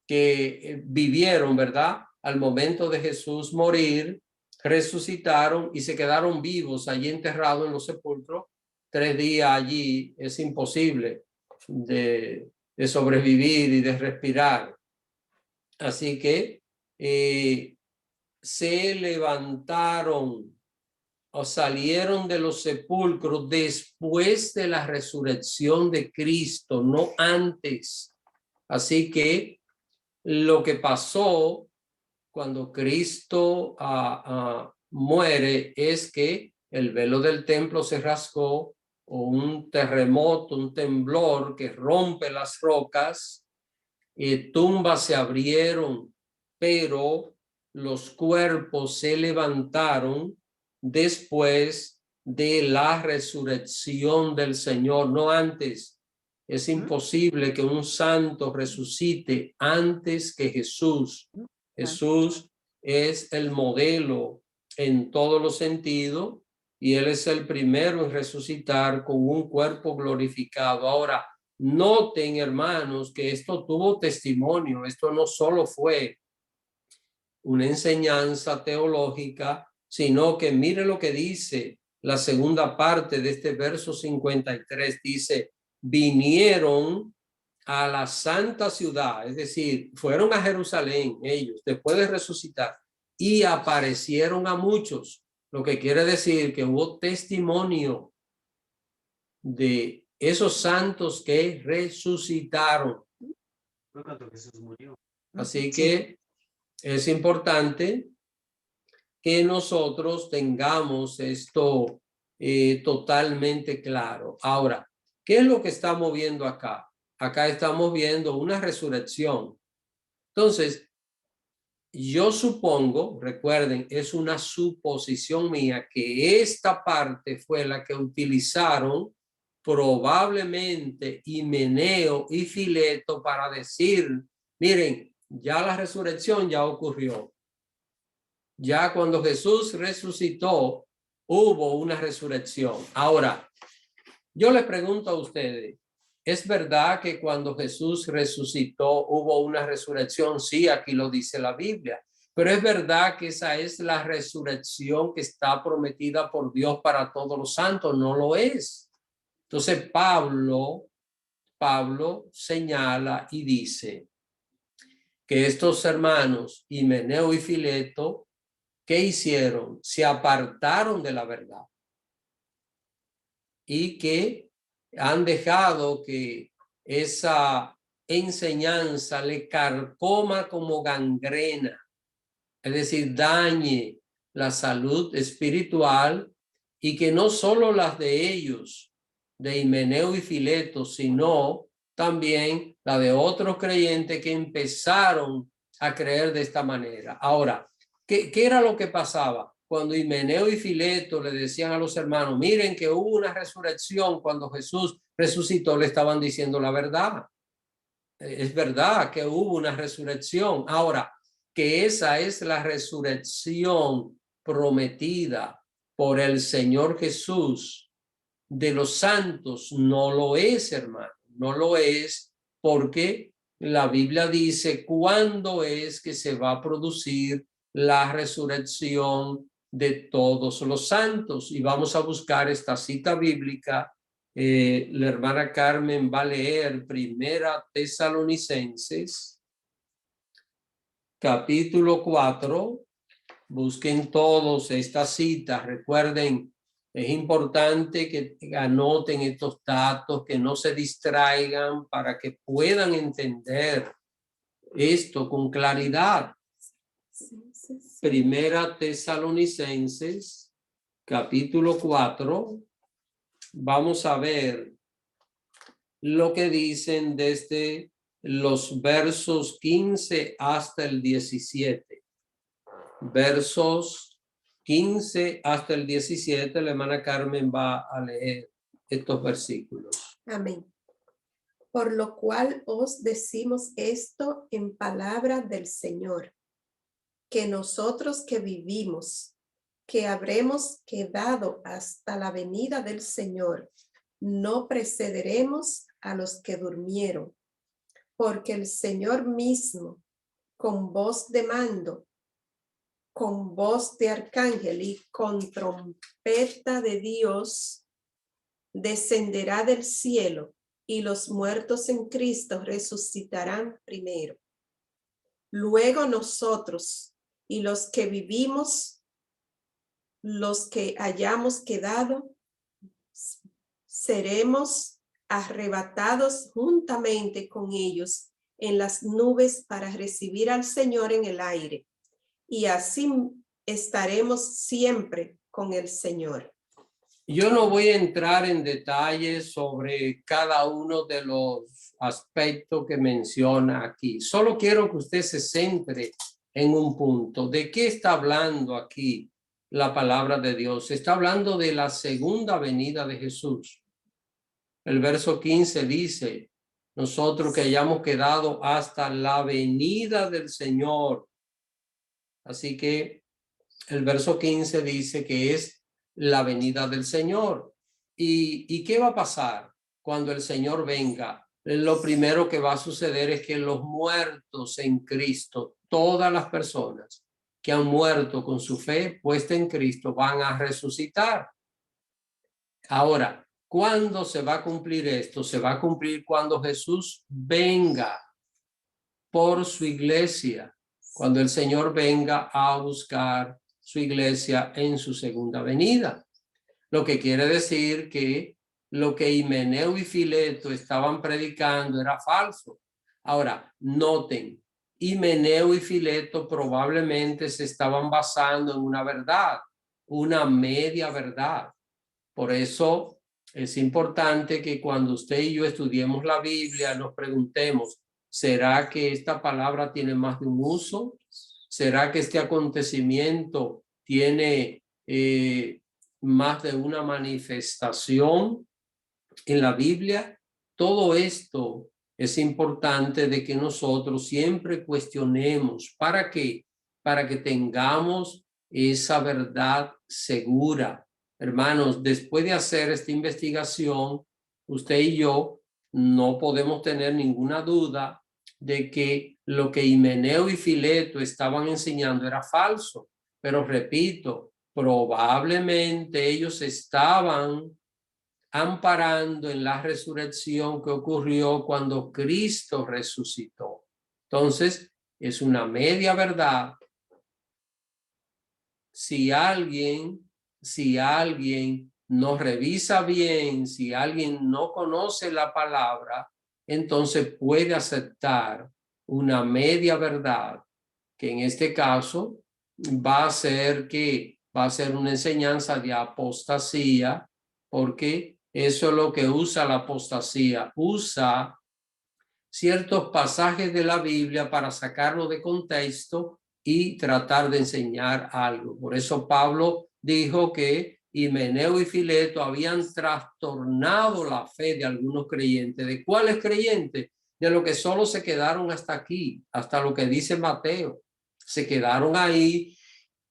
que vivieron, ¿verdad? Al momento de Jesús morir, resucitaron y se quedaron vivos allí enterrados en los sepulcros 3 días allí. Es imposible de sobrevivir y de respirar. Así que se levantaron o salieron de los sepulcros después de la resurrección de Cristo, no antes. Así que lo que pasó cuando Cristo muere es que el velo del templo se rasgó, o un terremoto, un temblor que rompe las rocas, tumbas se abrieron, pero los cuerpos se levantaron después de la resurrección del Señor, no antes. Es imposible que un santo resucite antes que Jesús. Jesús es el modelo en todos los sentidos y él es el primero en resucitar con un cuerpo glorificado. Ahora, noten, hermanos, que esto tuvo testimonio. Esto no solo fue una enseñanza teológica, sino que mire lo que dice la segunda parte de este verso 53. Dice, vinieron a la santa ciudad, es decir, fueron a Jerusalén ellos después de resucitar y aparecieron a muchos, lo que quiere decir que hubo testimonio de esos santos que resucitaron. Así que es importante que nosotros tengamos esto totalmente claro. Ahora, ¿qué es lo que estamos viendo acá? Acá estamos viendo una resurrección. Entonces, yo supongo, recuerden, es una suposición mía, que esta parte fue la que utilizaron probablemente Himeneo y Fileto para decir, miren, ya la resurrección ya ocurrió. Ya cuando Jesús resucitó, hubo una resurrección. Ahora, yo le pregunto a ustedes, ¿es verdad que cuando Jesús resucitó hubo una resurrección? Sí, aquí lo dice la Biblia. Pero es verdad que esa es la resurrección que está prometida por Dios para todos los santos. No lo es. Entonces Pablo señala y dice que estos hermanos, Himeneo y Fileto, ¿qué hicieron? Se apartaron de la verdad y que han dejado que esa enseñanza le carcoma como gangrena, es decir, dañe la salud espiritual, y que no solo las de ellos, de Himeneo y Fileto, sino también la de otros creyentes que empezaron a creer de esta manera. Ahora, ¿qué era lo que pasaba? Cuando Himeneo y Fileto le decían a los hermanos, miren que hubo una resurrección cuando Jesús resucitó, le estaban diciendo la verdad. Es verdad que hubo una resurrección. Ahora, que esa es la resurrección prometida por el Señor Jesús de los santos, no lo es, hermano. No lo es, porque la Biblia dice cuándo es que se va a producir la resurrección de todos los santos. Y vamos a buscar esta cita bíblica. La hermana Carmen va a leer Primera Tesalonicenses, capítulo 4. Busquen todos esta cita. Recuerden, es importante que anoten estos datos, que no se distraigan, para que puedan entender esto con claridad. Primera Tesalonicenses, capítulo 4. Vamos a ver lo que dicen desde los versos 15 hasta el 17. Versos 15 hasta el 17, la hermana Carmen va a leer estos versículos. Amén. Por lo cual os decimos esto en palabra del Señor, que nosotros que vivimos, que habremos quedado hasta la venida del Señor, no precederemos a los que durmieron, porque el Señor mismo, con voz de mando, con voz de arcángel y con trompeta de Dios, descenderá del cielo, y los muertos en Cristo resucitarán primero. Luego nosotros y los que vivimos, los que hayamos quedado, seremos arrebatados juntamente con ellos en las nubes para recibir al Señor en el aire. Y así estaremos siempre con el Señor. Yo no voy a entrar en detalles sobre cada uno de los aspectos que menciona aquí. Solo quiero que usted se centre en un punto. ¿De qué está hablando aquí la palabra de Dios? Está hablando de la segunda venida de Jesús. El verso 15 dice, nosotros que hayamos quedado hasta la venida del Señor. Así que el verso 15 dice que es la venida del Señor. ¿Y qué va a pasar cuando el Señor venga? Lo primero que va a suceder es que los muertos en Cristo, todas las personas que han muerto con su fe puesta en Cristo van a resucitar. Ahora, ¿cuándo se va a cumplir esto? Se va a cumplir cuando Jesús venga por su iglesia, cuando el Señor venga a buscar su iglesia en su segunda venida. Lo que quiere decir que lo que Himeneo y Fileto estaban predicando era falso. Ahora, noten, Himeneo y Fileto probablemente se estaban basando en una verdad, una media verdad. Por eso es importante que cuando usted y yo estudiemos la Biblia nos preguntemos, ¿será que esta palabra tiene más de un uso? ¿Será que este acontecimiento tiene más de una manifestación en la Biblia? Todo esto es importante de que nosotros siempre cuestionemos. ¿Para qué? Para que tengamos esa verdad segura. Hermanos, después de hacer esta investigación, usted y yo no podemos tener ninguna duda de que lo que Himeneo y Fileto estaban enseñando era falso. Pero repito, probablemente ellos estaban amparando en la resurrección que ocurrió cuando Cristo resucitó. Entonces, es una media verdad. Si alguien no revisa bien, si alguien no conoce la palabra, entonces puede aceptar una media verdad, que en este caso va a ser una enseñanza de apostasía, porque eso es lo que usa la apostasía. Usa ciertos pasajes de la Biblia para sacarlo de contexto y tratar de enseñar algo. Por eso Pablo dijo que Himeneo y Fileto habían trastornado la fe de algunos creyentes. ¿De cuáles creyentes? De los que solo se quedaron hasta aquí, hasta lo que dice Mateo. Se quedaron ahí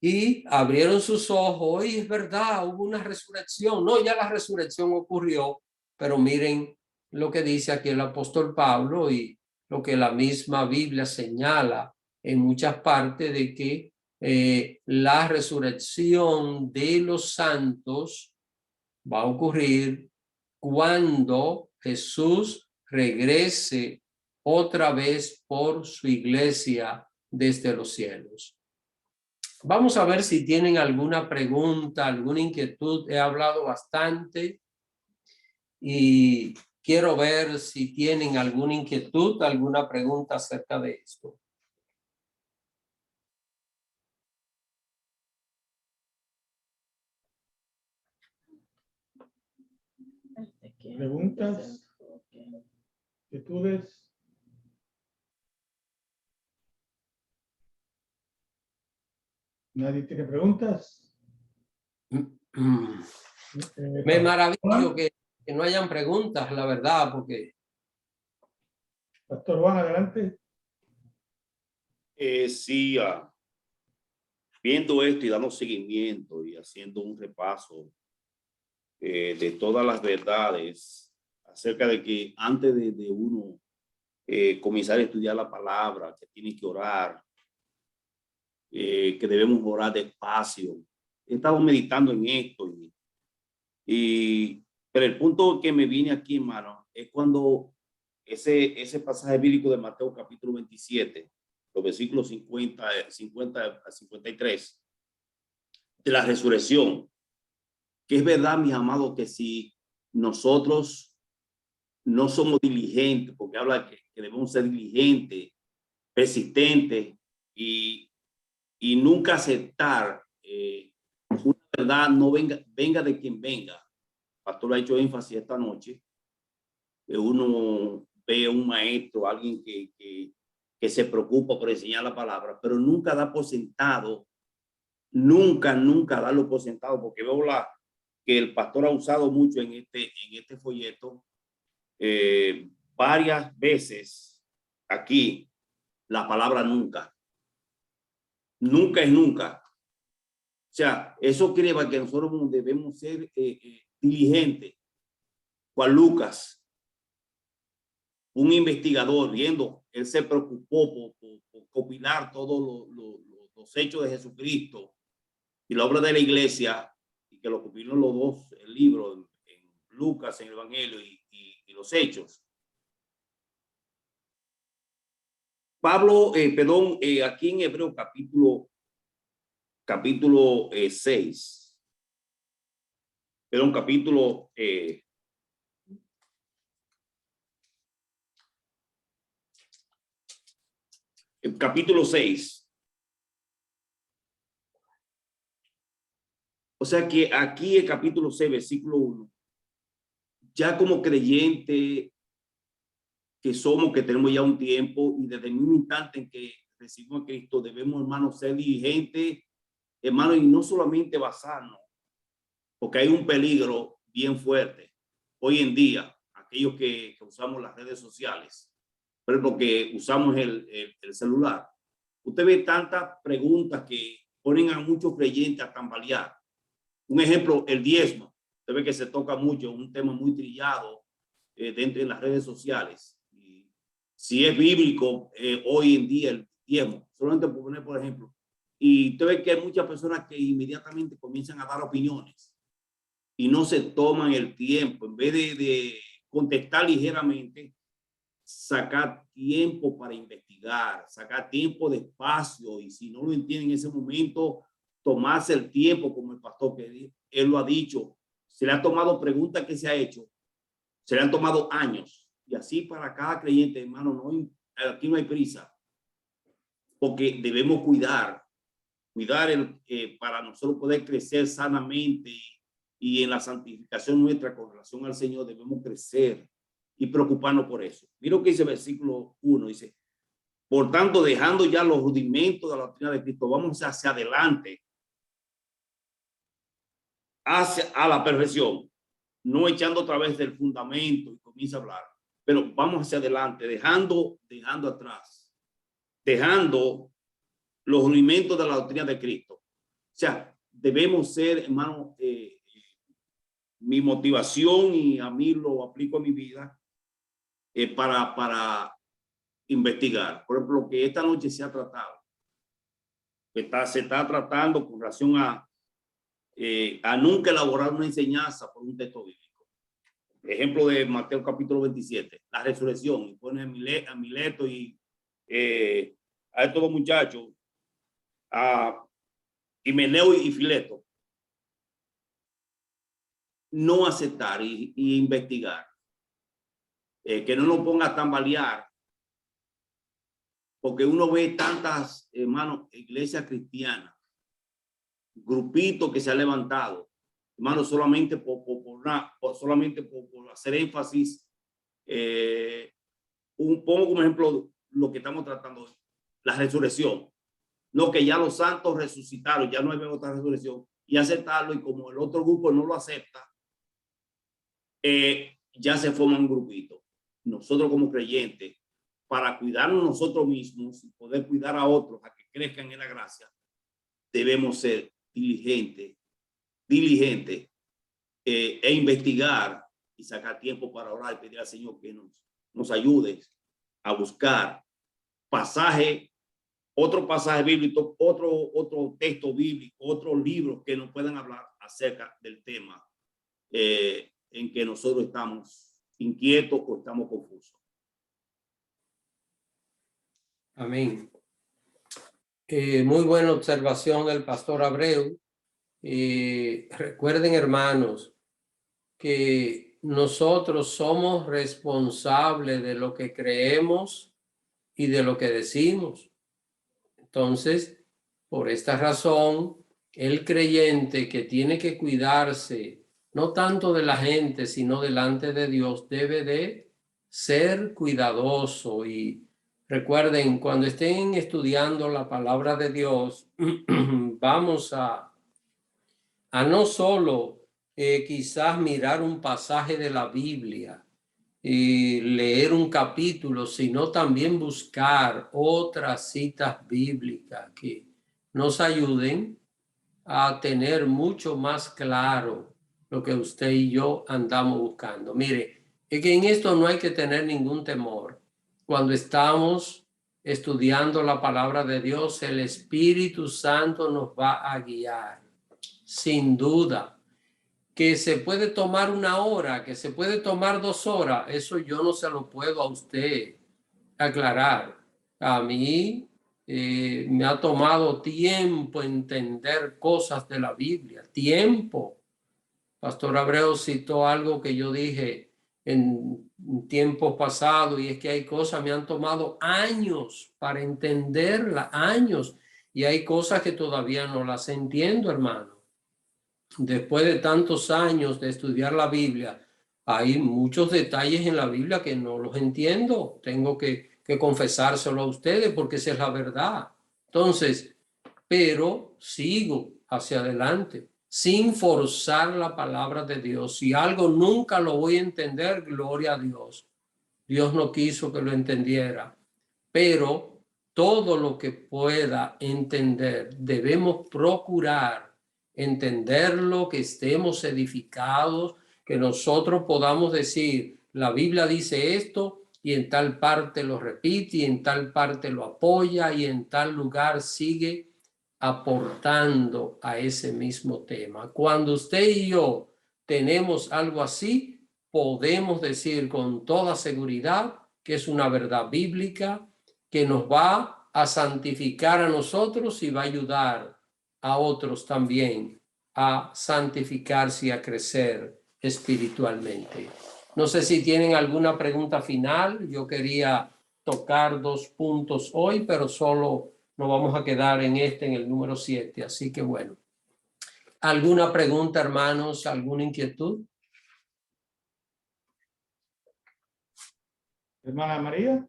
y abrieron sus ojos. Oye, es verdad, hubo una resurrección. No, ya la resurrección ocurrió, pero miren lo que dice aquí el apóstol Pablo y lo que la misma Biblia señala en muchas partes, de que la resurrección de los santos va a ocurrir cuando Jesús regrese otra vez por su iglesia desde los cielos. Vamos a ver si tienen alguna pregunta, alguna inquietud. He hablado bastante y quiero ver si tienen alguna inquietud, alguna pregunta acerca de esto. ¿Preguntas? ¿Inquietudes? ¿Nadie tiene preguntas? Me maravillo que no hayan preguntas, la verdad, porque... Pastor Juan, adelante. Sí, viendo esto y dando seguimiento y haciendo un repaso de todas las verdades acerca de que antes de uno comenzar a estudiar la palabra, que tiene que orar, que debemos orar despacio. He estado meditando en esto pero el punto que me viene aquí, hermano, es cuando ese pasaje bíblico de Mateo capítulo 27, los versículos 50 a 53, de la resurrección, que es verdad, mis amados, que si nosotros no somos diligentes, porque habla que debemos ser diligentes, persistentes y nunca aceptar una verdad, no venga de quien venga. El pastor ha hecho énfasis esta noche, que uno ve a un maestro, alguien que se preocupa por enseñar la palabra, pero nunca da por sentado, nunca darlo por sentado, porque veo que el pastor ha usado mucho en este folleto varias veces aquí la palabra nunca. Nunca es nunca. O sea, eso quiere decir que nosotros debemos ser diligentes. Juan Lucas, un investigador, él se preocupó por compilar todos los hechos de Jesucristo y la obra de la iglesia, y que lo cumplieron los dos libros, en Lucas, en el Evangelio y los hechos. Pablo, aquí en Hebreo capítulo 6, perdón, capítulo el capítulo 6. O sea que aquí el capítulo 6, versículo 1, ya como creyente que somos, que tenemos ya un tiempo, y desde el mismo instante en que recibimos a Cristo, debemos, hermanos, ser diligentes, hermanos, y no solamente basarnos, porque hay un peligro bien fuerte hoy en día, aquellos que usamos las redes sociales, por ejemplo, que usamos el celular. Usted ve tantas preguntas que ponen a muchos creyentes a tambalear. Un ejemplo, el diezmo. Usted ve que se toca mucho, un tema muy trillado dentro de las redes sociales. Y si es bíblico hoy en día el diezmo, solamente por poner por ejemplo. Y usted ve que hay muchas personas que inmediatamente comienzan a dar opiniones y no se toman el tiempo, en vez de contestar ligeramente, sacar tiempo para investigar, sacar tiempo de espacio, y si no lo entienden en ese momento, tomarse el tiempo, como el pastor que él lo ha dicho. Se le ha tomado preguntas que se ha hecho, se le han tomado años, y así para cada creyente, hermano, aquí no hay prisa, porque debemos cuidar para nosotros poder crecer sanamente, y en la santificación nuestra con relación al Señor debemos crecer y preocuparnos por eso. Mira lo que dice el versículo 1, dice: por tanto, dejando ya los rudimentos de la doctrina de Cristo, vamos hacia adelante, a la perfección, no echando otra vez del fundamento y comienza a hablar, pero vamos hacia adelante, dejando atrás, dejando los rudimentos de la doctrina de Cristo. O sea, debemos ser, hermano, mi motivación, y a mí lo aplico a mi vida, para investigar. Por ejemplo, lo que esta noche se ha tratado, se está tratando con relación a nunca elaborar una enseñanza por un texto bíblico. Ejemplo de Mateo capítulo 27, la resurrección, y pone a Mileto y a estos dos muchachos, a Himeneo y Fileto, no aceptar y investigar, que no nos ponga a tambalear, porque uno ve tantas, hermanos, iglesias cristianas, grupitos que se han levantado, hermanos, solamente por hacer énfasis. Pongo como ejemplo lo que estamos tratando, la resurrección. No, que ya los santos resucitaron, ya no hay otra resurrección, y aceptarlo, y como el otro grupo no lo acepta, ya se forma un grupito. Nosotros como creyentes, para cuidarnos nosotros mismos y poder cuidar a otros a que crezcan en la gracia, debemos ser diligentes e investigar y sacar tiempo para orar y pedir al Señor que nos ayude a buscar otro pasaje bíblico, otro texto bíblico, otros libros que nos puedan hablar acerca del tema en que nosotros estamos inquietos o estamos confusos. Amén. Muy buena observación del pastor Abreu. Recuerden, hermanos, que nosotros somos responsables de lo que creemos y de lo que decimos. Entonces, por esta razón, el creyente que tiene que cuidarse no tanto de la gente, sino delante de Dios, debe de ser cuidadoso. Y recuerden, cuando estén estudiando la palabra de Dios, vamos a no solo quizás mirar un pasaje de la Biblia y leer un capítulo, sino también buscar otras citas bíblicas que nos ayuden a tener mucho más claro lo que usted y yo andamos buscando. Mire, es que en esto no hay que tener ningún temor. Cuando estamos estudiando la palabra de Dios, el Espíritu Santo nos va a guiar. Sin duda. Que se puede tomar 1 hora, que se puede tomar 2 horas, eso yo no se lo puedo a usted aclarar. A mí me ha tomado tiempo entender cosas de la Biblia, tiempo. Pastor Abreu citó algo que yo dije en tiempos pasados, y es que hay cosas me han tomado años para entenderlas, años, y hay cosas que todavía no las entiendo, hermano. Después de tantos años de estudiar la Biblia, hay muchos detalles en la Biblia que no los entiendo. Tengo que confesárselo a ustedes porque esa es la verdad. Entonces, pero sigo hacia adelante sin forzar la palabra de Dios. Si algo nunca lo voy a entender, gloria a Dios. Dios no quiso que lo entendiera, pero todo lo que pueda entender, debemos procurar entenderlo, que estemos edificados, que nosotros podamos decir, la Biblia dice esto y en tal parte lo repite y en tal parte lo apoya y en tal lugar sigue aportando a ese mismo tema. Cuando usted y yo tenemos algo así, podemos decir con toda seguridad que es una verdad bíblica que nos va a santificar a nosotros y va a ayudar a otros también a santificarse y a crecer espiritualmente. No sé si tienen alguna pregunta final. Yo quería tocar 2 puntos hoy, pero solo nos vamos a quedar en el número 7. Así que bueno. ¿Alguna pregunta, hermanos? ¿Alguna inquietud? Hermana María.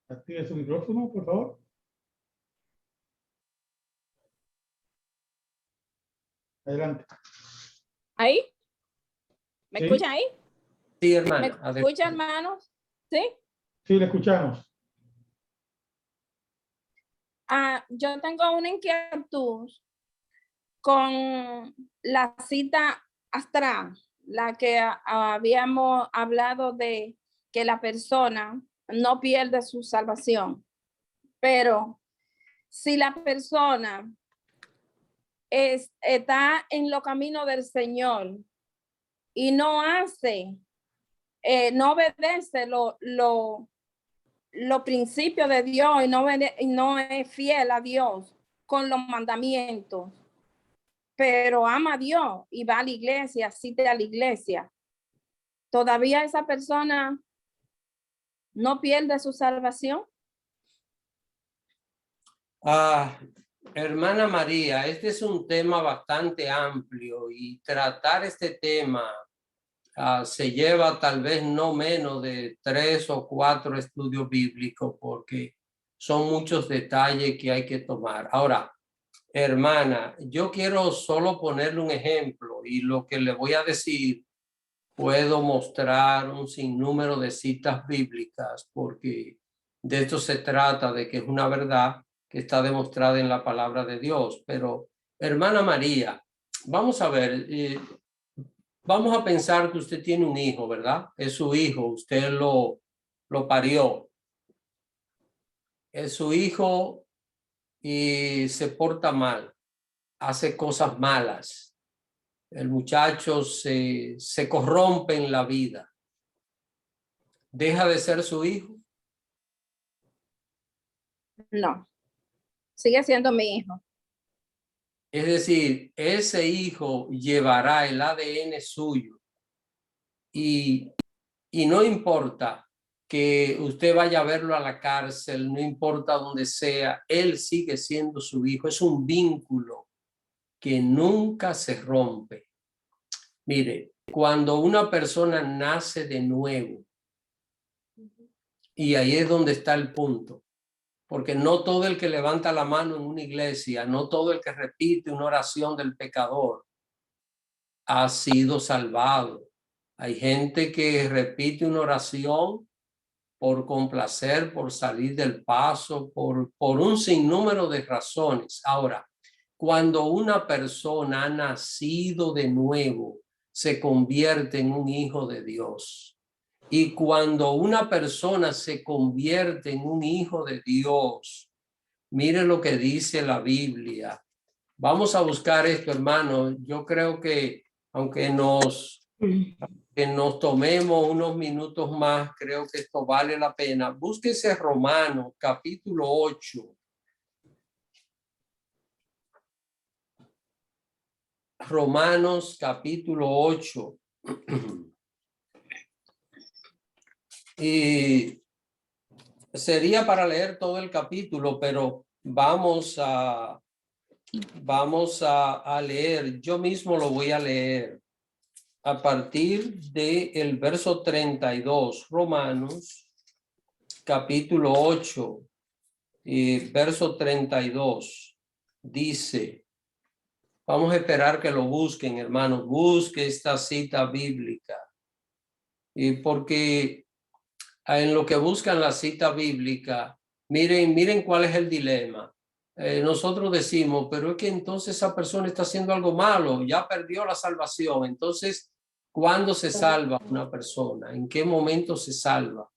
Active su micrófono, por favor. Adelante. ¿Ahí? ¿Me Sí. escuchan ahí? Sí, ¿Me hermana. escuchan, hermanos? ¿Sí? Sí, le escuchamos. Yo tengo una inquietud con la cita astral, la que habíamos hablado de que la persona no pierde su salvación. Pero si la persona está en los caminos del Señor y no hace, no obedece los principios de Dios y no es fiel a Dios con los mandamientos, pero ama a Dios y va a la iglesia, asiste a la iglesia, ¿todavía esa persona no pierde su salvación? Hermana María, este es un tema bastante amplio y tratar este tema se lleva tal vez no menos de 3 o 4 estudios bíblicos porque son muchos detalles que hay que tomar. Ahora, hermana, yo quiero solo ponerle un ejemplo y lo que le voy a decir puedo mostrar un sinnúmero de citas bíblicas porque de esto se trata, de que es una verdad que está demostrada en la palabra de Dios. Pero, hermana María, vamos a ver, vamos a pensar que usted tiene un hijo, ¿verdad? Es su hijo, usted lo parió. Es su hijo y se porta mal, hace cosas malas. El muchacho se corrompe en la vida. ¿Deja de ser su hijo? No, sigue siendo mi hijo. Es decir, ese hijo llevará el ADN suyo y no importa que usted vaya a verlo a la cárcel, no importa dónde sea, él sigue siendo su hijo. Es un vínculo que nunca se rompe. Mire, cuando una persona nace de nuevo, y ahí es donde está el punto, porque no todo el que levanta la mano en una iglesia, no todo el que repite una oración del pecador ha sido salvado. Hay gente que repite una oración por complacer, por salir del paso, por un sinnúmero de razones. Ahora, cuando una persona ha nacido de nuevo, se convierte en un hijo de Dios. Y cuando una persona se convierte en un hijo de Dios, mire lo que dice la Biblia. Vamos a buscar esto, hermano. Yo creo que aunque nos tomemos unos minutos más, creo que esto vale la pena. Búsquese Romanos capítulo 8. Romanos capítulo 8. Y sería para leer todo el capítulo, pero vamos a leer. Yo mismo lo voy a leer a partir del verso 32. Romanos capítulo 8 y verso 32 dice. Vamos a esperar que lo busquen, hermanos. Busque esta cita bíblica. Y porque en lo que buscan la cita bíblica, miren cuál es el dilema. Nosotros decimos, pero es que entonces esa persona está haciendo algo malo, ya perdió la salvación. Entonces, ¿cuándo se salva una persona? ¿En qué momento se salva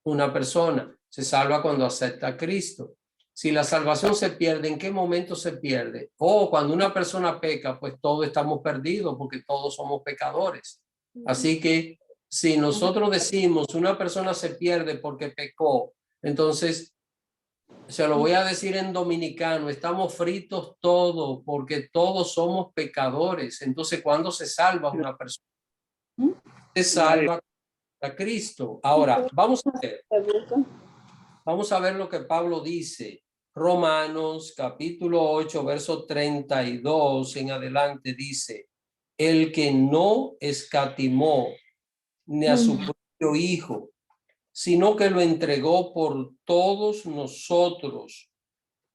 una persona? Se salva cuando acepta a Cristo. Si la salvación se pierde, ¿en qué momento se pierde? Cuando una persona peca, pues todos estamos perdidos porque todos somos pecadores. Así que si nosotros decimos una persona se pierde porque pecó, entonces se lo voy a decir en dominicano, estamos fritos todos porque todos somos pecadores. Entonces, ¿cuándo se salva una persona? Se salva a Cristo. Ahora, vamos a ver lo que Pablo dice. Romanos capítulo 8, verso 32 en adelante dice, el que no escatimó ni a su propio hijo, sino que lo entregó por todos nosotros,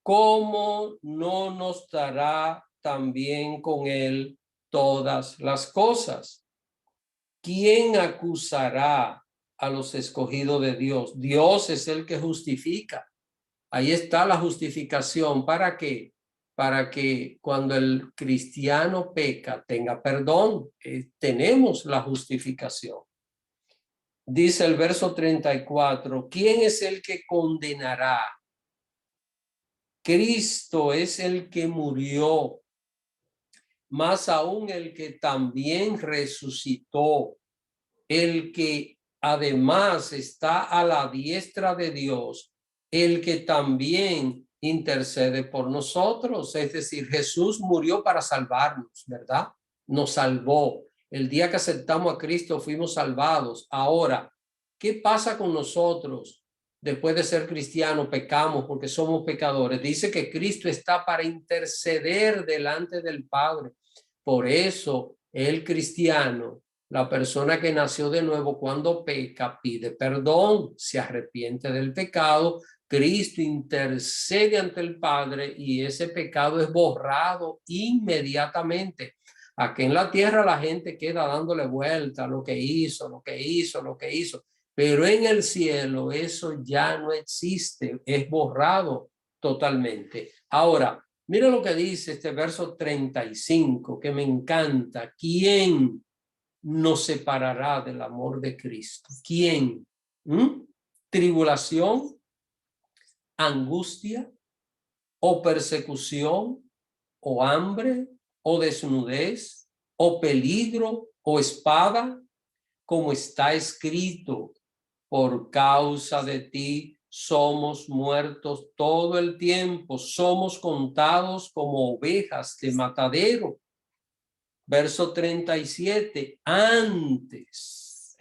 ¿cómo no nos dará también con él todas las cosas? ¿Quién acusará a los escogidos de Dios? Dios es el que justifica. Ahí está la justificación. ¿Para qué? Para que cuando el cristiano peca tenga perdón. Tenemos la justificación. Dice el verso 34, ¿quién es el que condenará? Cristo es el que murió, más aún el que también resucitó, el que además está a la diestra de Dios, el que también intercede por nosotros. Es decir, Jesús murió para salvarnos, ¿verdad? Nos salvó. El día que aceptamos a Cristo fuimos salvados. Ahora, ¿qué pasa con nosotros? Después de ser cristianos, pecamos porque somos pecadores. Dice que Cristo está para interceder delante del Padre. Por eso, el cristiano, la persona que nació de nuevo, cuando peca, pide perdón, se arrepiente del pecado, Cristo intercede ante el Padre y ese pecado es borrado inmediatamente. Aquí en la tierra la gente queda dándole vuelta a lo que hizo, pero en el cielo eso ya no existe, es borrado totalmente. Ahora, mira lo que dice este verso 35, que me encanta. ¿Quién nos separará del amor de Cristo? ¿Quién? ¿Tribulación, angustia, o persecución, o hambre, o desnudez, o peligro, o espada? Como está escrito, por causa de ti somos muertos todo el tiempo, somos contados como ovejas de matadero. Verso 37, antes,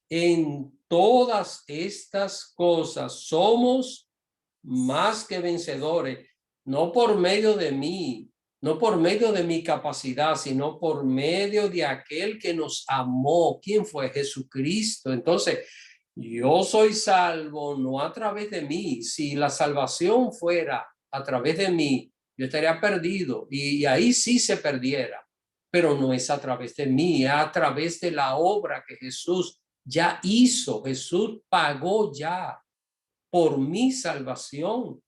en todas estas cosas somos más que vencedores, no por medio de mí, no por medio de mi capacidad, sino por medio de aquel que nos amó. ¿Quién fue? Jesucristo. Entonces, yo soy salvo no a través de mí. Si la salvación fuera a través de mí, yo estaría perdido y ahí sí se perdiera. Pero no es a través de mí, es a través de la obra que Jesús ya hizo. Jesús pagó ya por mi salvación.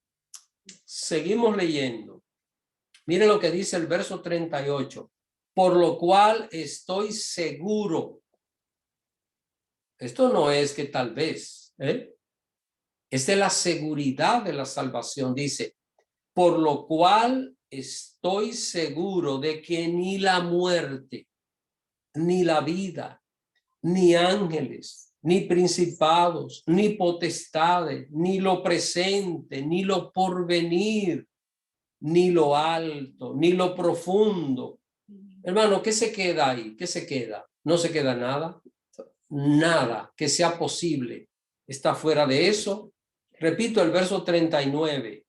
Seguimos leyendo. Mire lo que dice el verso 38. por lo cual estoy seguro. Esto no es que tal vez, es de la seguridad de la salvación. Dice, por lo cual estoy seguro de que ni la muerte, ni la vida, ni ángeles, ni principados, ni potestades, ni lo presente, ni lo porvenir, ni lo alto, ni lo profundo. Hermano, ¿qué se queda ahí? ¿Qué se queda? No se queda nada. Nada que sea posible está fuera de eso. Repito el verso 39.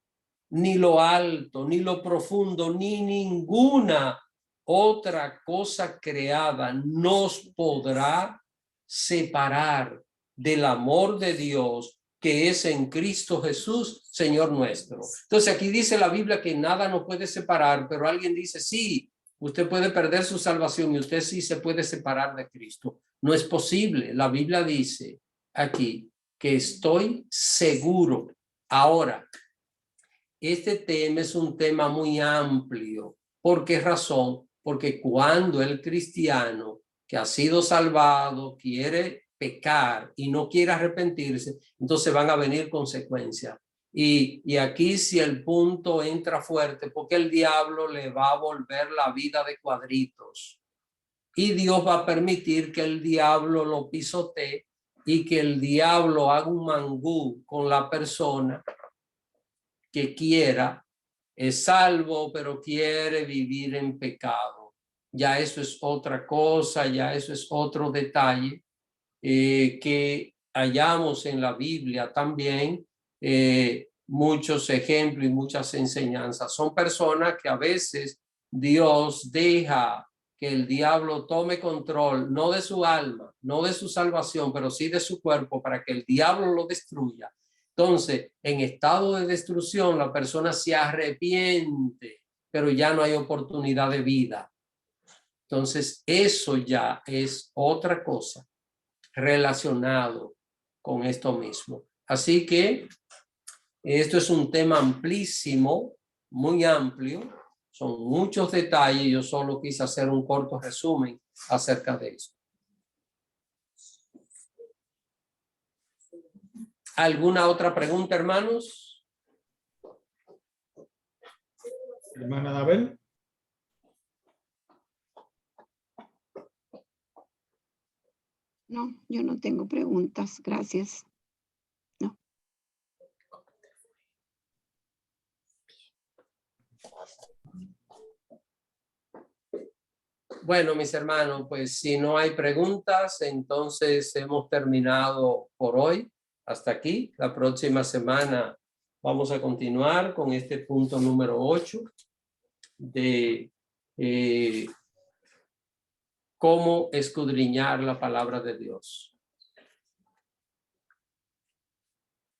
Ni lo alto, ni lo profundo, ni ninguna otra cosa creada nos podrá separar del amor de Dios que es en Cristo Jesús, Señor nuestro. Entonces aquí dice la Biblia que nada nos puede separar, pero alguien dice, sí, usted puede perder su salvación y usted sí se puede separar de Cristo. No es posible. La Biblia dice aquí que estoy seguro. Ahora, este tema es un tema muy amplio. ¿Por qué razón? Porque cuando el cristiano que ha sido salvado quiere pecar y no quiere arrepentirse, entonces van a venir consecuencias. Y aquí si el punto entra fuerte, porque el diablo le va a volver la vida de cuadritos. Y Dios va a permitir que el diablo lo pisotee y que el diablo haga un mangú con la persona que quiera, es salvo, pero quiere vivir en pecado. Ya eso es otra cosa, ya eso es otro detalle que hallamos en la Biblia también. Muchos ejemplos y muchas enseñanzas. Son personas que a veces Dios deja que el diablo tome control, no de su alma, no de su salvación, pero sí de su cuerpo, para que el diablo lo destruya. Entonces, en estado de destrucción, la persona se arrepiente, pero ya no hay oportunidad de vida. Entonces, eso ya es otra cosa relacionado con esto mismo. Así que esto es un tema amplísimo, muy amplio. Son muchos detalles. Yo solo quise hacer un corto resumen acerca de eso. ¿Alguna otra pregunta, hermanos? Hermana Dabel. No, yo no tengo preguntas. Gracias. No. Bueno, mis hermanos, pues si no hay preguntas, entonces hemos terminado por hoy. Hasta aquí. La próxima semana vamos a continuar con este punto número 8 de cómo escudriñar la palabra de Dios.